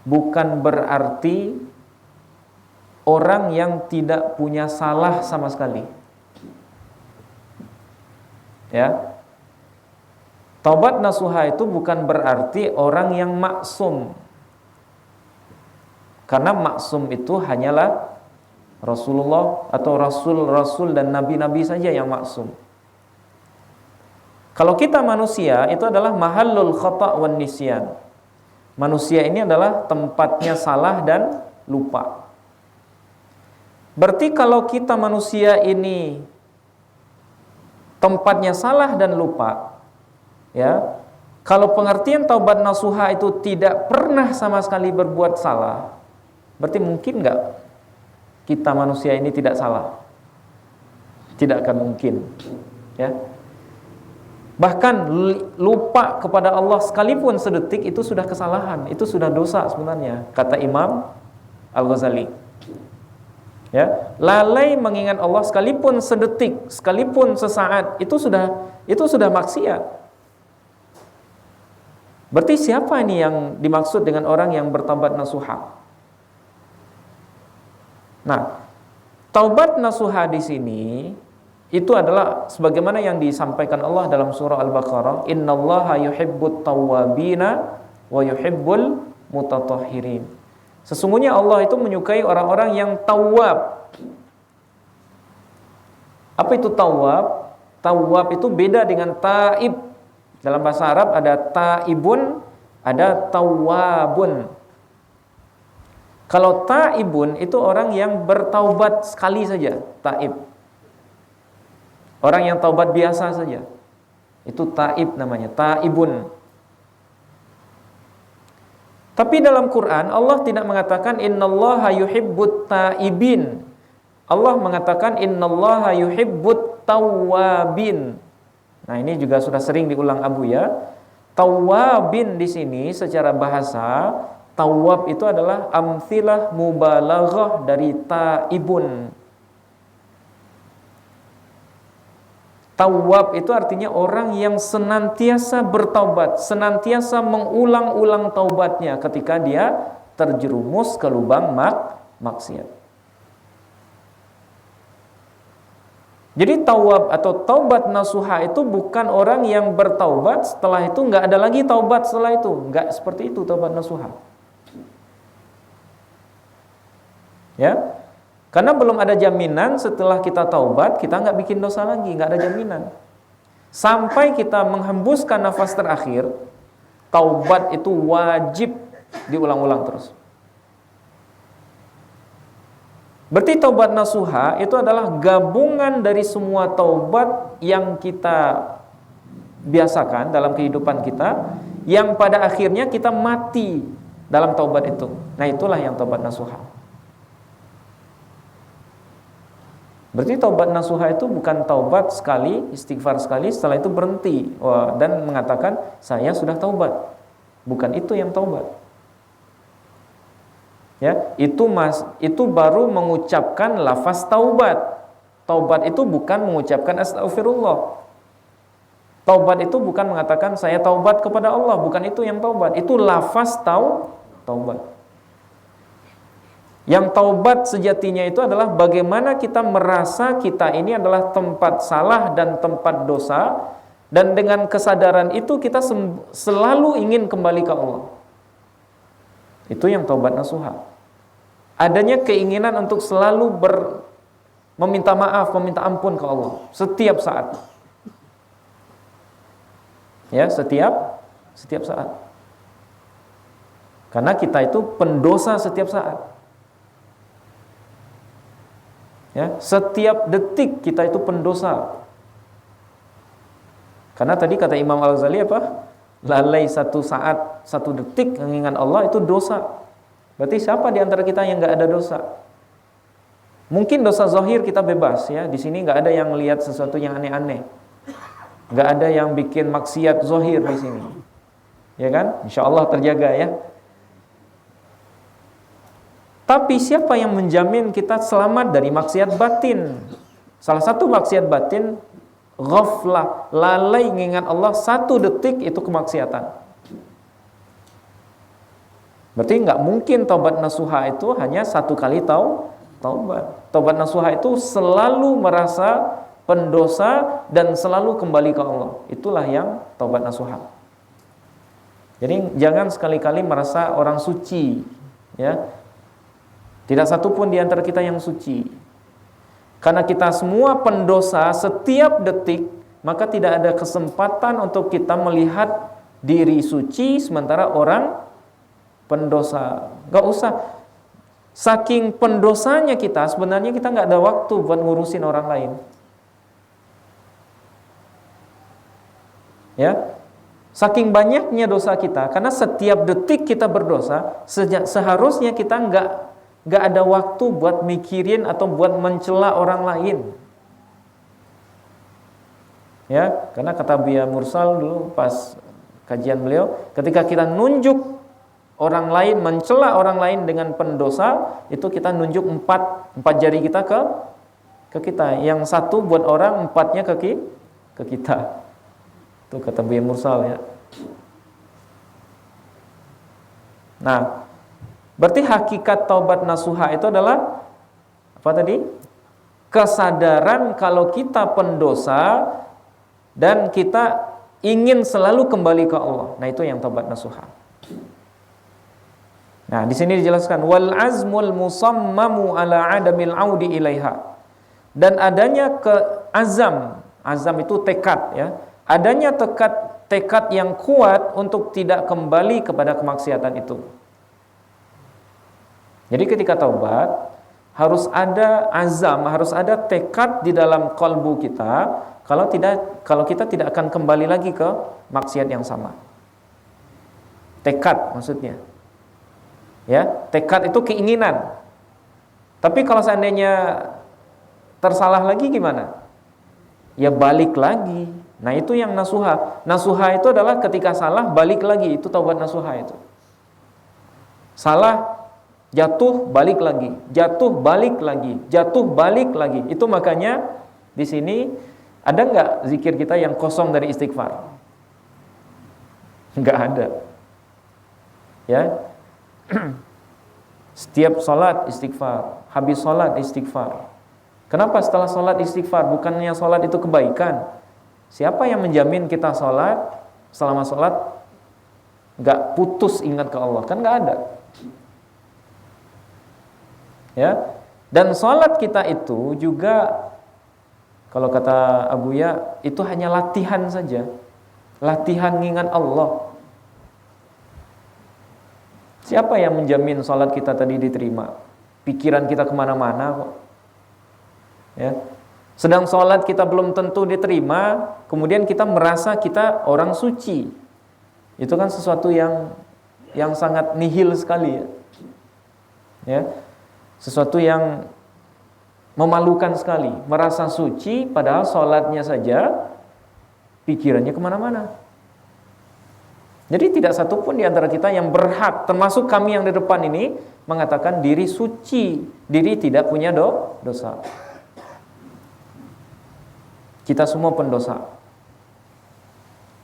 [SPEAKER 1] bukan berarti orang yang tidak punya salah sama sekali. Ya. Taubat nasuha itu bukan berarti orang yang maksum. Karena maksum itu hanyalah Rasulullah atau rasul-rasul dan nabi-nabi saja yang maksum. Kalau kita manusia, itu adalah mahallul khata' wan nisyan. Manusia ini adalah tempatnya salah dan lupa. Berarti kalau kita manusia ini tempatnya salah dan lupa, ya. Kalau pengertian taubat nasuha itu tidak pernah sama sekali berbuat salah, berarti mungkin enggak kita manusia ini tidak salah? Tidak akan mungkin, ya. Bahkan lupa kepada Allah sekalipun sedetik itu sudah kesalahan, itu sudah dosa sebenarnya, kata Imam Al-Ghazali. Ya, lalai mengingat Allah sekalipun sedetik, sekalipun sesaat, itu sudah maksiat. Berarti siapa ini yang dimaksud dengan orang yang bertaubat nasuha? Nah, taubat nasuha di sini itu adalah sebagaimana yang disampaikan Allah dalam surah Al-Baqarah, innallaha yuhibbut tawwabina wa yuhibbul mutatahhirin. Sesungguhnya Allah itu menyukai orang-orang yang tawwab. Apa itu tawwab? Tawwab itu beda dengan taib. Dalam bahasa Arab ada taibun, ada tawwabun. Kalau taibun itu orang yang bertaubat sekali saja, taib. Orang yang taubat biasa saja, itu taib namanya, taibun. Tapi dalam Quran Allah tidak mengatakan innallaha yuhibbut taibin. Allah mengatakan innallaha yuhibbut tawwabin. Nah, ini juga sudah sering diulang Abu ya. Tawwabin di sini secara bahasa, tawwab itu adalah amthilah mubalaghah dari taibun. Tawwab itu artinya orang yang senantiasa bertaubat, senantiasa mengulang-ulang taubatnya ketika dia terjerumus ke lubang maksiat. Jadi tawab atau taubat nasuha itu bukan orang yang bertaubat setelah itu nggak ada lagi taubat setelah itu, nggak seperti itu taubat nasuha. Ya. Karena belum ada jaminan setelah kita taubat, kita nggak bikin dosa lagi, nggak ada jaminan. Sampai kita menghembuskan nafas terakhir, taubat itu wajib diulang-ulang terus. Berarti taubat nasuha itu adalah gabungan dari semua taubat yang kita biasakan dalam kehidupan kita, yang pada akhirnya kita mati dalam taubat itu. Nah, itulah yang taubat nasuha. Berarti taubat nasuha itu bukan taubat sekali, istighfar sekali, setelah itu berhenti dan mengatakan saya sudah taubat. Bukan itu yang taubat. Ya, itu baru mengucapkan lafaz taubat. Taubat itu bukan mengucapkan astagfirullah. Taubat itu bukan mengatakan saya taubat kepada Allah, bukan itu yang taubat. Itu lafaz taubat. Yang taubat sejatinya itu adalah bagaimana kita merasa kita ini adalah tempat salah dan tempat dosa, dan dengan kesadaran itu kita selalu ingin kembali ke Allah. Itu yang taubat nasuha. Adanya keinginan untuk selalu meminta maaf, meminta ampun ke Allah setiap saat. Ya, setiap setiap saat. Karena kita itu pendosa setiap saat. Ya, setiap detik kita itu pendosa. Karena tadi kata Imam Al-Ghazali apa? Lalai satu saat, satu detik mengingat Allah itu dosa. Berarti siapa di antara kita yang nggak ada dosa? Mungkin dosa zahir kita bebas ya. Di sini nggak ada yang lihat sesuatu yang aneh-aneh. Nggak ada yang bikin maksiat zahir di sini. Ya kan? Insya Allah terjaga ya. Tapi siapa yang menjamin kita selamat dari maksiat batin? Salah satu maksiat batin, ghaflah, lalai mengingat Allah satu detik itu kemaksiatan. Berarti nggak mungkin taubat nasuha itu hanya satu kali taubat. Taubat nasuha itu selalu merasa pendosa dan selalu kembali ke Allah. Itulah yang taubat nasuha. Jadi jangan sekali-kali merasa orang suci, ya. Tidak satu pun di antara kita yang suci. Karena kita semua pendosa setiap detik, maka tidak ada kesempatan untuk kita melihat diri suci sementara orang pendosa. Gak usah. Saking pendosanya kita, sebenarnya kita gak ada waktu buat ngurusin orang lain. Ya, saking banyaknya dosa kita, karena setiap detik kita berdosa, seharusnya kita nggak ada waktu buat mikirin atau buat mencela orang lain. Ya, karena kata Buya Mursal dulu pas kajian beliau, ketika kita nunjuk orang lain, mencela orang lain dengan pendosa, itu kita nunjuk empat jari kita ke kita. Yang satu buat orang, empatnya ke kita. Itu kata Buya Mursal ya. Nah, berarti hakikat taubat nasuha itu adalah apa tadi? Kesadaran kalau kita pendosa dan kita ingin selalu kembali ke Allah. Nah, itu yang taubat nasuha. Nah, di sini dijelaskan wal azmul musammamu ala adamil audi ilaiha. Dan adanya azam itu tekad ya. Adanya tekad yang kuat untuk tidak kembali kepada kemaksiatan itu. Jadi ketika taubat harus ada azam, harus ada tekad di dalam kalbu kita. Kalau kita tidak akan kembali lagi ke maksiat yang sama. Tekad maksudnya. Ya, tekad itu keinginan. Tapi kalau seandainya tersalah lagi gimana? Ya balik lagi. Nah, itu yang nasuha. Nasuha itu adalah ketika salah balik lagi, itu taubat nasuha itu. Salah, jatuh balik lagi, jatuh balik lagi, jatuh balik lagi. Itu makanya di sini ada nggak zikir kita yang kosong dari istighfar? Nggak ada. Ya, setiap sholat istighfar, habis sholat istighfar. Kenapa setelah sholat istighfar? Bukannya sholat itu kebaikan? Siapa yang menjamin kita sholat selama sholat nggak putus ingat ke Allah? Kan nggak ada. Ya, dan sholat kita itu juga kalau kata Abuya itu hanya latihan saja, latihan mengingat Allah. Siapa yang menjamin sholat kita tadi diterima? Pikiran kita kemana-mana kok. Ya, sedang sholat kita belum tentu diterima, kemudian kita merasa kita orang suci. Itu kan sesuatu yang sangat nihil sekali ya. Ya. Sesuatu yang memalukan sekali, merasa suci padahal sholatnya saja pikirannya kemana-mana. Jadi tidak satu pun di antara kita yang berhak, termasuk kami yang di depan ini, mengatakan diri suci, diri tidak punya dosa. Kita semua pendosa.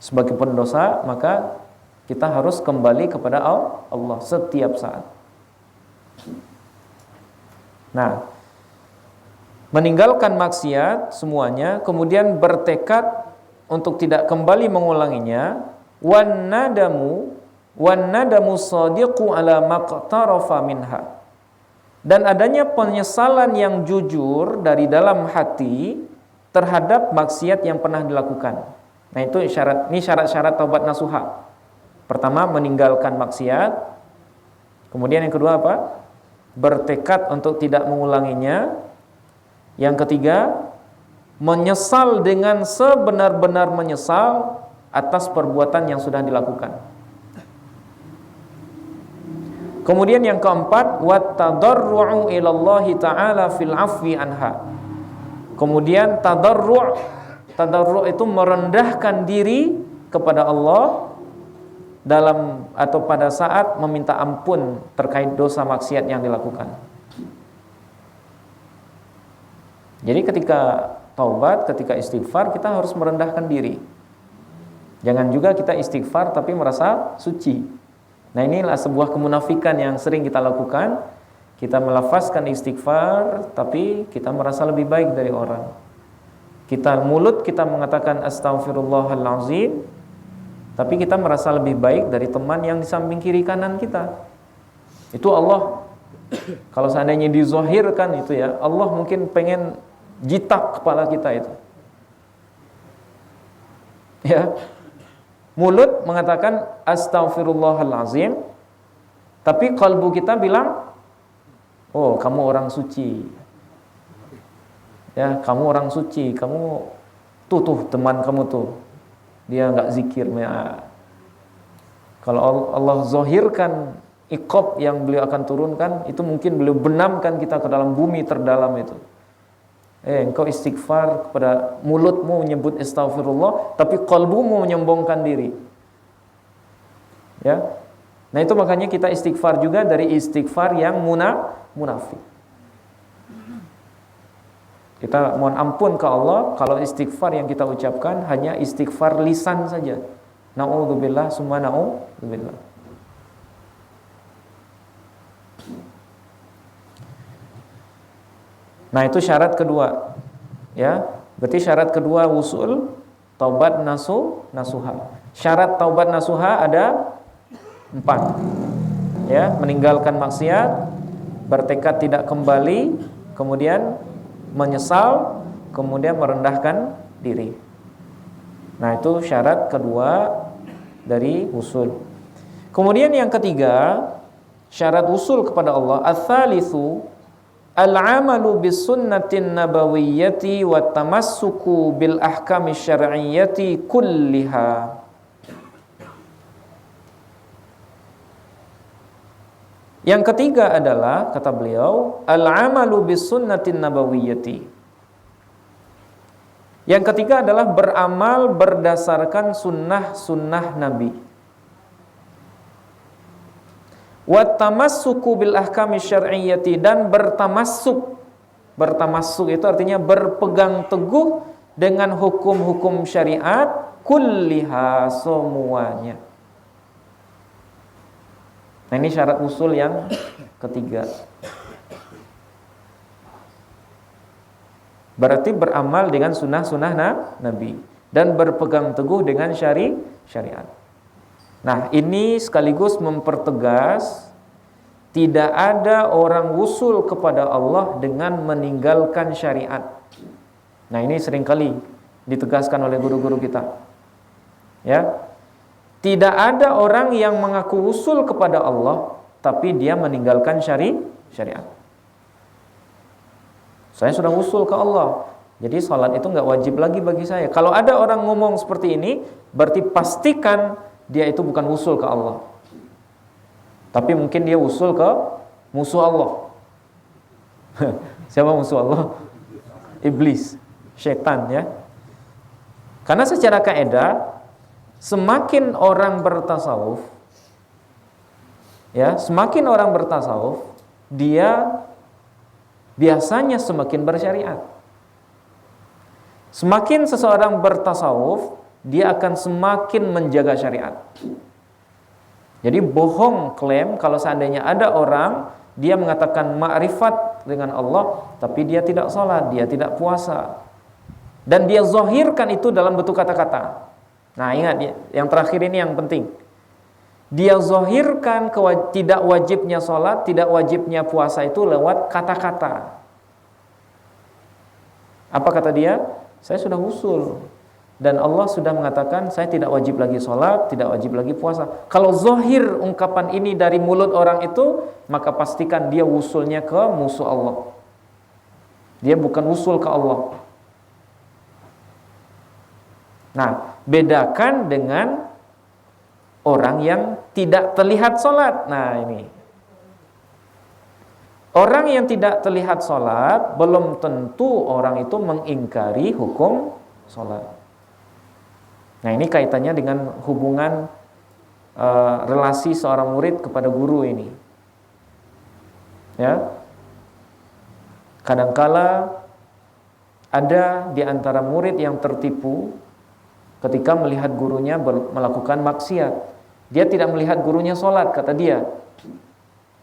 [SPEAKER 1] Sebagai pendosa, maka kita harus kembali kepada Allah setiap saat. Nah, meninggalkan maksiat semuanya, kemudian bertekad untuk tidak kembali mengulanginya, wan nadamu shadiqu ala maqtarafa minha. Dan adanya penyesalan yang jujur dari dalam hati terhadap maksiat yang pernah dilakukan. Nah, itu syarat-syarat taubat nasuha. Pertama, meninggalkan maksiat. Kemudian yang kedua apa? Bertekad untuk tidak mengulanginya. Yang ketiga, menyesal dengan sebenar-benar menyesal atas perbuatan yang sudah dilakukan. Kemudian yang keempat, wattadarru'u ilallahi ta'ala fil afwi anha. Kemudian tadarru' itu merendahkan diri kepada Allah dalam atau pada saat meminta ampun terkait dosa maksiat yang dilakukan. Jadi ketika taubat, ketika istighfar, kita harus merendahkan diri. Jangan juga kita istighfar tapi merasa suci. Nah, inilah sebuah kemunafikan yang sering kita lakukan. Kita melafazkan istighfar tapi kita merasa lebih baik dari orang. Mulut kita mengatakan astaghfirullahalazim, tapi kita merasa lebih baik dari teman yang di samping kiri kanan kita. Itu Allah. Kalau seandainya dizahirkan itu ya, Allah mungkin pengen jitak kepala kita itu. Ya. Mulut mengatakan astaghfirullahalazim, tapi kalbu kita bilang, "Oh, kamu orang suci." Ya, kamu orang suci, kamu tuh teman kamu tuh. Dia enggak zikir. Ya. Kalau Allah zahirkan iqab yang beliau akan turunkan, itu mungkin beliau benamkan kita ke dalam bumi terdalam itu. Engkau istighfar kepada mulutmu menyebut astagfirullah, tapi qalbumu menyombongkan diri. Ya. Nah, itu makanya kita istighfar juga dari istighfar yang munafik. Kita mohon ampun ke Allah kalau istighfar yang kita ucapkan hanya istighfar lisan saja. Na'udzubillah summa na'udzubillah. Nah, itu syarat kedua. Ya, berarti syarat kedua wusul taubat nasuha. Syarat taubat nasuha ada 4. Ya, meninggalkan maksiat, bertekad tidak kembali, kemudian menyesal, kemudian merendahkan diri. Nah, itu syarat kedua dari wusul. Kemudian yang ketiga, syarat wusul kepada Allah, ats-tsalitsu al-amalu bis sunnatin nabawiyyati wa tamassuku bil ahkami syar'iyyati kulliha. Yang ketiga adalah, kata beliau, al-amalu bis sunnatin nabawiyyati. Yang ketiga adalah beramal berdasarkan sunnah-sunnah Nabi. Wa tamassuku bil ahkami syar'iyyati, dan bertamassuk. Bertamassuk itu artinya berpegang teguh dengan hukum-hukum syariat kulliha, semuanya. Nah, ini syarat usul yang ketiga. Berarti beramal dengan sunnah-sunnah Nabi dan berpegang teguh dengan syariat. Nah, ini sekaligus mempertegas tidak ada orang usul kepada Allah dengan meninggalkan syariat. Nah, ini seringkali ditegaskan oleh guru-guru kita. Ya. Tidak ada orang yang mengaku usul kepada Allah tapi dia meninggalkan syariat. Saya sudah usul ke Allah, jadi salat itu enggak wajib lagi bagi saya. Kalau ada orang ngomong seperti ini, berarti pastikan dia itu bukan usul ke Allah. Tapi mungkin dia usul ke musuh Allah. Siapa musuh Allah? Iblis, syaitan, ya. Karena secara kaidah semakin orang bertasawuf, ya, semakin orang bertasawuf, dia biasanya semakin bersyariat. Semakin seseorang bertasawuf, dia akan semakin menjaga syariat. Jadi bohong klaim kalau seandainya ada orang dia mengatakan ma'rifat dengan Allah, tapi dia tidak sholat, dia tidak puasa, dan dia zahirkan itu dalam bentuk kata-kata. Nah, ingat ya, yang terakhir ini yang penting. Dia zahirkan tidak wajibnya sholat, tidak wajibnya puasa itu lewat kata-kata. Apa kata dia? Saya sudah usul. dan Allah sudah mengatakan saya tidak wajib lagi sholat, tidak wajib lagi puasa. Kalau zahir ungkapan ini dari mulut orang itu, maka pastikan dia wusulnya ke musuh Allah. Dia bukan wusul ke Allah. Nah, bedakan dengan orang yang tidak terlihat sholat. Nah ini, orang yang tidak terlihat sholat belum tentu orang itu mengingkari hukum sholat. Nah ini kaitannya dengan hubungan relasi seorang murid kepada guru ini. Ya, kadangkala ada di antara murid yang tertipu ketika melihat gurunya melakukan maksiat. Dia tidak melihat gurunya sholat, kata dia,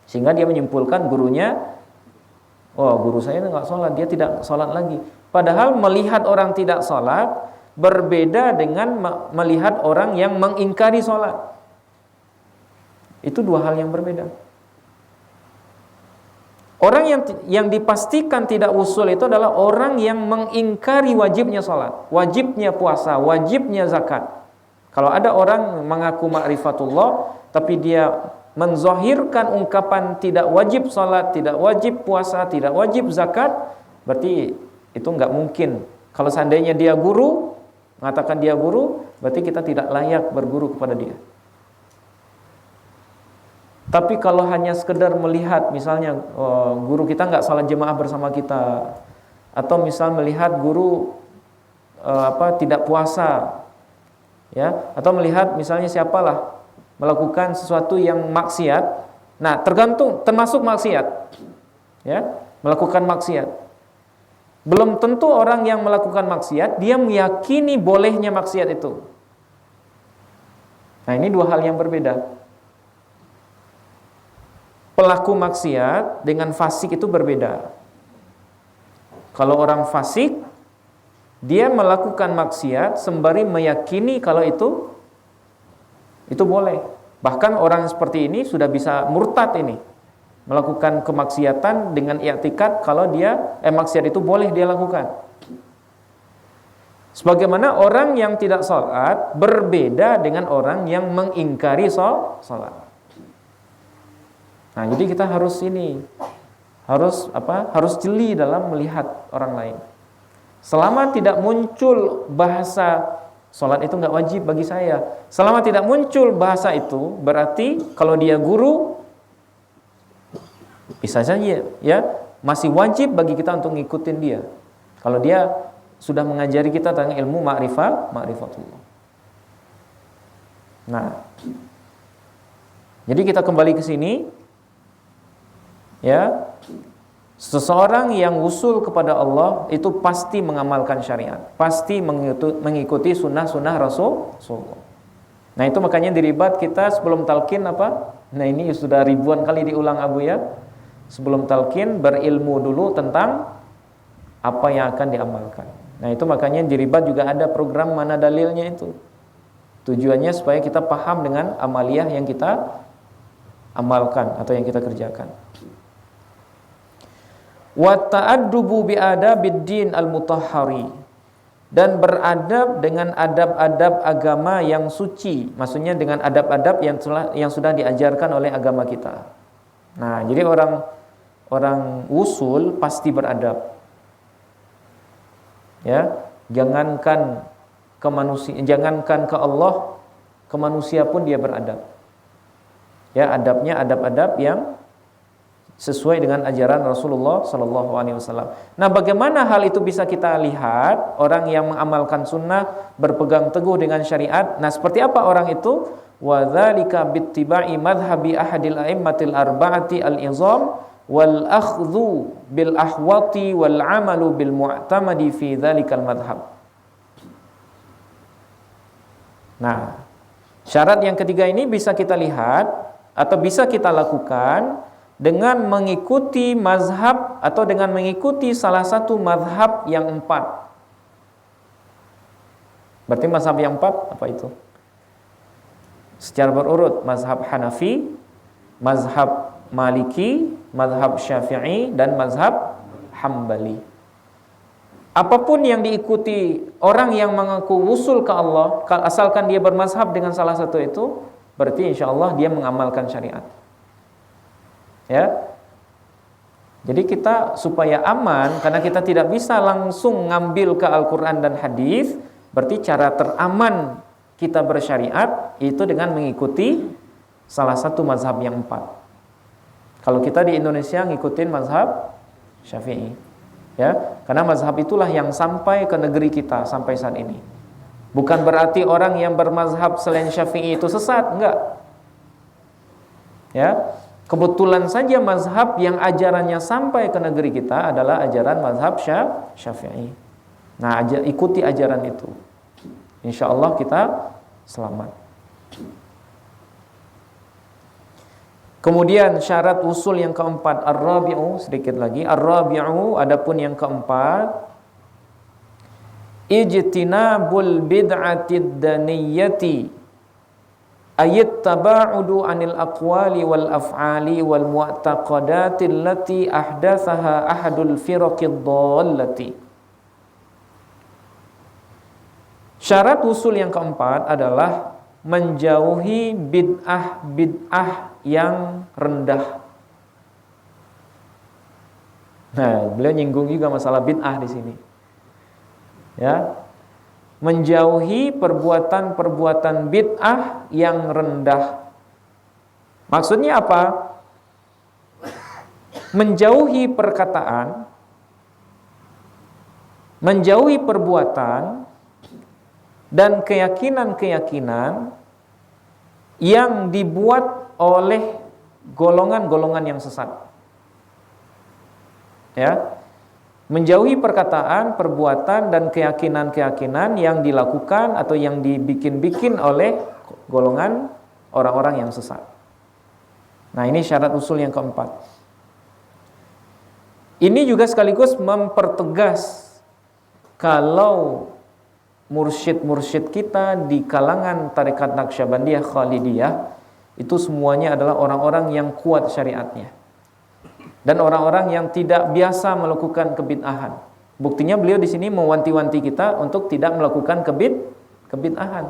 [SPEAKER 1] sehingga dia menyimpulkan gurunya, oh guru saya nggak sholat, dia tidak sholat lagi. Padahal melihat orang tidak sholat berbeda dengan melihat orang yang mengingkari sholat. Itu dua hal yang berbeda. Orang yang dipastikan tidak usul itu adalah orang yang mengingkari wajibnya sholat, wajibnya puasa, wajibnya zakat. Kalau ada orang mengaku ma'rifatullah tapi dia menzahirkan ungkapan tidak wajib sholat, tidak wajib puasa, tidak wajib zakat, berarti itu nggak mungkin. Kalau seandainya dia guru, mengatakan dia guru, berarti kita tidak layak berguru kepada dia. Tapi kalau hanya sekedar melihat, misalnya guru kita nggak salat jemaah bersama kita, atau misal melihat guru tidak puasa, ya, atau melihat misalnya siapalah melakukan sesuatu yang maksiat, nah termasuk maksiat, ya, melakukan maksiat. Belum tentu orang yang melakukan maksiat dia meyakini bolehnya maksiat itu. Nah ini dua hal yang berbeda. Pelaku maksiat dengan fasik itu berbeda. Kalau orang fasik, dia melakukan maksiat sembari meyakini kalau itu boleh. Bahkan orang seperti ini sudah bisa murtad ini, melakukan kemaksiatan dengan i'tikad kalau dia maksiat itu boleh dia lakukan. Sebagaimana orang yang tidak sholat berbeda dengan orang yang mengingkari sholat. Nah, jadi kita harus jeli dalam melihat orang lain. Selama tidak muncul bahasa sholat itu nggak wajib bagi saya, selama tidak muncul bahasa itu, berarti kalau dia guru bisa saja ya masih wajib bagi kita untuk ngikutin dia. Kalau dia sudah mengajari kita tentang ilmu ma'rifatullah. Nah, jadi kita kembali ke sini, ya, seseorang yang usul kepada Allah itu pasti mengamalkan syariat, pasti mengikuti sunnah-sunnah Rasulullah. Nah itu makanya di ribat kita sebelum talqin apa? Nah ini sudah ribuan kali diulang Abu ya. Sebelum talqin berilmu dulu tentang apa yang akan diamalkan. Nah itu makanya di ribat juga ada program mana dalilnya itu. Tujuannya supaya kita paham dengan amaliyah yang kita amalkan atau yang kita kerjakan. Wa ta'addubu bi adabid din al-mutahhari, dan beradab dengan adab-adab agama yang suci, maksudnya dengan adab-adab yang sudah diajarkan oleh agama kita. Nah, jadi orang usul pasti beradab. Ya, jangankan ke Allah, ke manusia pun dia beradab. Ya, adabnya adab-adab yang sesuai dengan ajaran Rasulullah sallallahu alaihi wasallam. Nah, bagaimana hal itu bisa kita lihat? Orang yang mengamalkan sunnah, berpegang teguh dengan syariat. Nah, seperti apa orang itu? Wa dzalika bittiba'i madhhabi ahadil a'immatil arba'ati al-izam wal akhdhu bil ahwati wal 'amalu bil mu'tamadi fi dzalikal madhhab. Nah, syarat yang ketiga ini bisa kita lihat atau bisa kita lakukan dengan mengikuti mazhab atau dengan mengikuti salah satu mazhab yang 4. Berarti mazhab yang 4 apa itu? Secara berurut, mazhab Hanafi, mazhab Maliki, mazhab Syafi'i, dan mazhab Hambali. Apapun yang diikuti orang yang mengaku wusul ke Allah, asalkan dia bermazhab dengan salah satu itu, berarti insya Allah dia mengamalkan syariat. Ya, jadi kita supaya aman, karena kita tidak bisa langsung ngambil ke Al-Quran dan hadis, berarti cara teraman kita bersyariat itu dengan mengikuti salah satu mazhab yang 4. Kalau kita di Indonesia ngikutin mazhab Syafi'i, ya, karena mazhab itulah yang sampai ke negeri kita sampai saat ini. Bukan berarti orang yang bermazhab selain Syafi'i itu sesat, enggak. Ya, kebetulan saja mazhab yang ajarannya sampai ke negeri kita adalah ajaran mazhab Syafi'i. Nah, ikuti ajaran itu. Insya Allah kita selamat. Kemudian syarat usul yang keempat, ar-rabi'u, sedikit lagi, ar-rabi'u, adapun yang keempat, ijtinabul bid'atid daniyati, ayat taba'udu anil aqwali wal af'ali wal mu'taqadati allati ahdatsaha ahadul firaqid dhallati. Syarat usul yang keempat adalah menjauhi bid'ah yang rendah. Nah, beliau nyinggung juga masalah bid'ah di sini. Ya. Menjauhi perbuatan-perbuatan bid'ah yang rendah. Maksudnya apa? Menjauhi perkataan, menjauhi perbuatan dan keyakinan-keyakinan yang dibuat oleh golongan-golongan yang sesat. Ya. Menjauhi perkataan, perbuatan dan keyakinan-keyakinan yang dilakukan atau yang dibikin-bikin oleh golongan orang-orang yang sesat. Nah, ini syarat usul yang keempat. Ini juga sekaligus mempertegas kalau mursyid-mursyid kita di kalangan tarekat Naqsyabandiyah Khalidiyah itu semuanya adalah orang-orang yang kuat syariatnya dan orang-orang yang tidak biasa melakukan kebid'ahan. Buktinya beliau di sini mewanti-wanti kita untuk tidak melakukan kebid'ahan.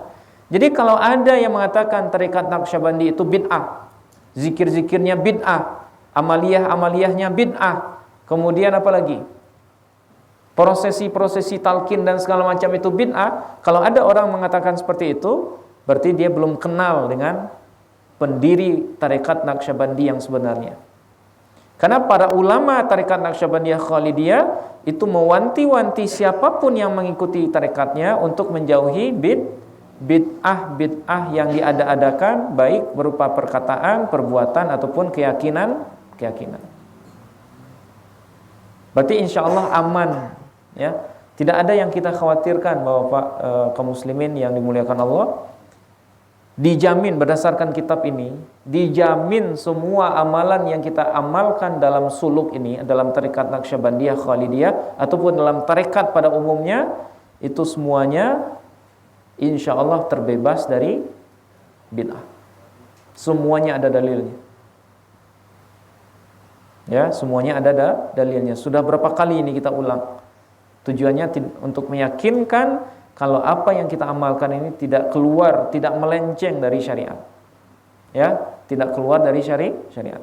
[SPEAKER 1] Jadi kalau ada yang mengatakan tarekat Naqsyabandi itu bid'ah, zikir-zikirnya bid'ah, amaliyah-amaliyahnya bid'ah, kemudian apa lagi? Prosesi-prosesi talqin dan segala macam itu bid'ah. Kalau ada orang mengatakan seperti itu, berarti dia belum kenal dengan pendiri tarekat Naqsyabandi yang sebenarnya. Karena para ulama tarekat Naqsyabandiyah Khalidiyah itu mewanti-wanti siapapun yang mengikuti tarekatnya untuk menjauhi bid'ah yang diada-adakan, baik berupa perkataan, perbuatan ataupun keyakinan. Berarti insya Allah aman. Ya, tidak ada yang kita khawatirkan bahwa kaum muslimin yang dimuliakan Allah, dijamin berdasarkan kitab ini, dijamin semua amalan yang kita amalkan dalam suluk ini, dalam tarekat Naqsyabandiyah Khalidiyah ataupun dalam tarekat pada umumnya, itu semuanya insya Allah terbebas dari bid'ah. Semuanya ada dalilnya. Ya, semuanya ada dalilnya. Sudah berapa kali ini kita ulang. Tujuannya untuk meyakinkan kalau apa yang kita amalkan ini tidak keluar, tidak melenceng dari syariat. Ya, tidak keluar dari syariat.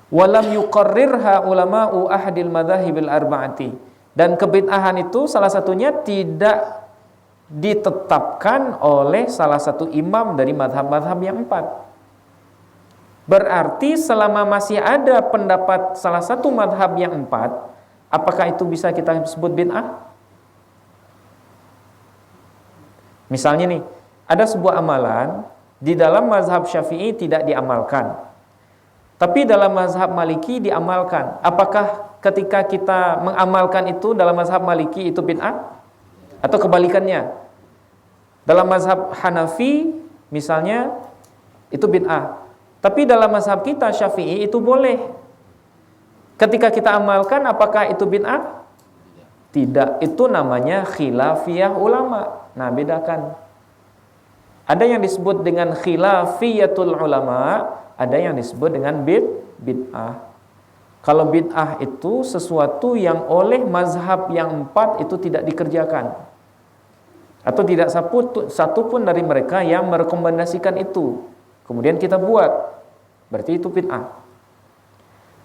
[SPEAKER 1] Walam yuqarrirha ulama'u ahadil madzahibil arba'ati. Dan kebid'ahan itu salah satunya tidak ditetapkan oleh salah satu imam dari madhab-madhab yang 4. Berarti selama masih ada pendapat salah satu madhab yang 4, apakah itu bisa kita sebut bid'ah? Misalnya nih, ada sebuah amalan di dalam mazhab Syafi'i tidak diamalkan, tapi dalam mazhab Maliki diamalkan. Apakah ketika kita mengamalkan itu dalam mazhab Maliki itu bid'ah? Atau kebalikannya? Dalam mazhab Hanafi misalnya itu bid'ah, tapi dalam mazhab kita Syafi'i itu boleh. Ketika kita amalkan, apakah itu bid'ah? Tidak, itu namanya khilafiyah ulama. Nah, bedakan. Ada yang disebut dengan khilafiyatul ulama, ada yang disebut dengan bid'ah. Kalau bid'ah itu sesuatu yang oleh mazhab yang 4 itu tidak dikerjakan, atau tidak satu pun dari mereka yang merekomendasikan itu, kemudian kita buat, berarti itu bid'ah.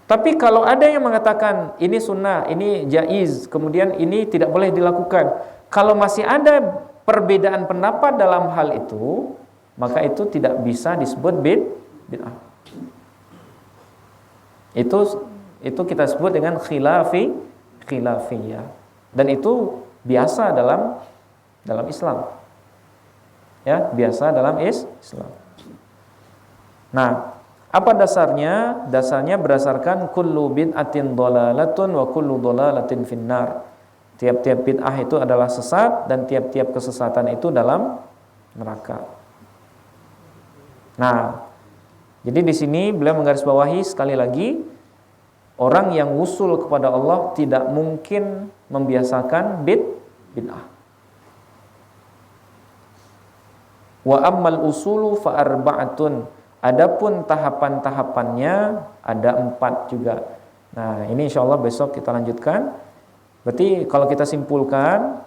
[SPEAKER 1] Tapi kalau ada yang mengatakan ini sunnah, ini jaiz, kemudian ini tidak boleh dilakukan, kalau masih ada perbedaan pendapat dalam hal itu, maka itu tidak bisa disebut bid'ah. Itu kita sebut dengan khilafiyah. Dan itu biasa dalam Islam. Ya, biasa dalam Islam. Nah, apa dasarnya? Dasarnya berdasarkan kullu bid'atin dhalalatun wa kullu dhalalatin finnar. Tiap-tiap bid'ah itu adalah sesat dan tiap-tiap kesesatan itu dalam neraka. Nah, jadi di sini beliau menggarisbawahi sekali lagi, orang yang wusul kepada Allah tidak mungkin membiasakan bid'ah. Wa ammal usulu fa arba'atun. Adapun tahapan-tahapannya ada 4 juga. Nah, ini insyaallah besok kita lanjutkan. Berarti kalau kita simpulkan,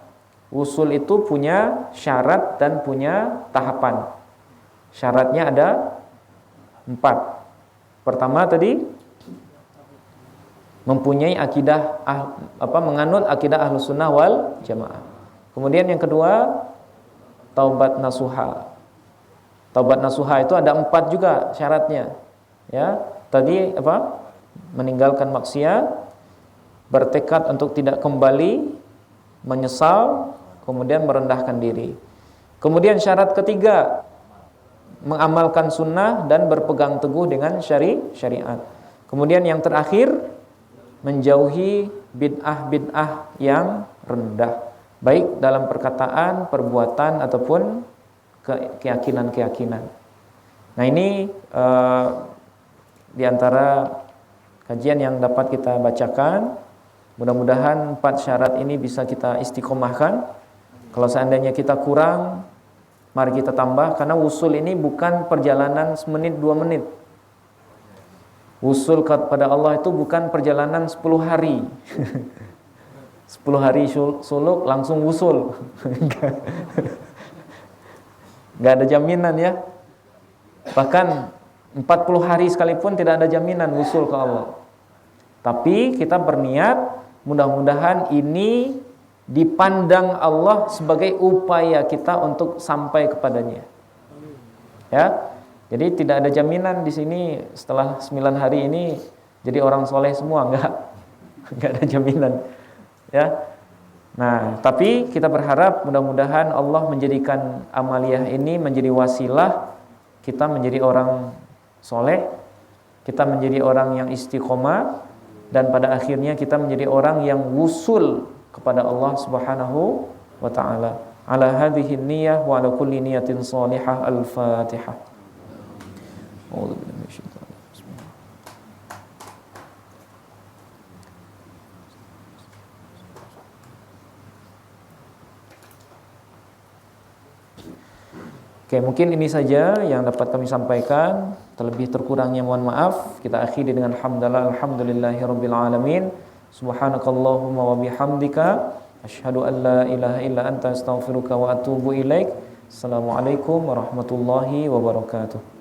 [SPEAKER 1] usul itu punya syarat dan punya tahapan. Syaratnya ada 4. Pertama tadi mempunyai akidah menganut akidah Ahlus Sunnah wal Jamaah. Kemudian yang kedua, taubat nasuha. Taubat nasuha itu ada 4 juga syaratnya. Ya, tadi meninggalkan maksiat, bertekad untuk tidak kembali, menyesal, kemudian merendahkan diri. Kemudian syarat ketiga, mengamalkan sunnah dan berpegang teguh dengan syariat. Kemudian yang terakhir, menjauhi bid'ah-bid'ah yang rendah, baik dalam perkataan, perbuatan ataupun keyakinan-keyakinan. Nah, ini di antara kajian yang dapat kita bacakan. Mudah-mudahan 4 syarat ini bisa kita istiqomahkan. Kalau seandainya kita kurang, mari kita tambah, karena wusul ini bukan perjalanan semenit 2 menit. Wusul kepada Allah itu bukan perjalanan 10 hari. 10 hari suluk langsung wusul. Gak ada jaminan ya. Bahkan 40 hari sekalipun tidak ada jaminan wusul ke Allah. Tapi kita berniat, mudah-mudahan ini dipandang Allah sebagai upaya kita untuk sampai kepadanya. Ya. Jadi tidak ada jaminan di sini setelah 9 hari ini jadi orang soleh semua, enggak ada jaminan. Ya. Nah, tapi kita berharap mudah-mudahan Allah menjadikan amaliyah ini menjadi wasilah kita menjadi orang soleh, kita menjadi orang yang istiqomah, dan pada akhirnya kita menjadi orang yang wusul kepada Allah Subhanahu wa taala. Ala hadhihi niyyah wa ala kulli niyatin shalihah. Al-Fatihah. Oke, mungkin ini saja yang dapat kami sampaikan. Terlebih terkurangnya mohon maaf. Kita akhiri dengan hamdalah alhamdulillahirabbil alamin. Subhanakallahumma wa bihamdika asyhadu an la ilaha illa anta astaghfiruka wa atubu ilaik. Assalamualaikum warahmatullahi wabarakatuh.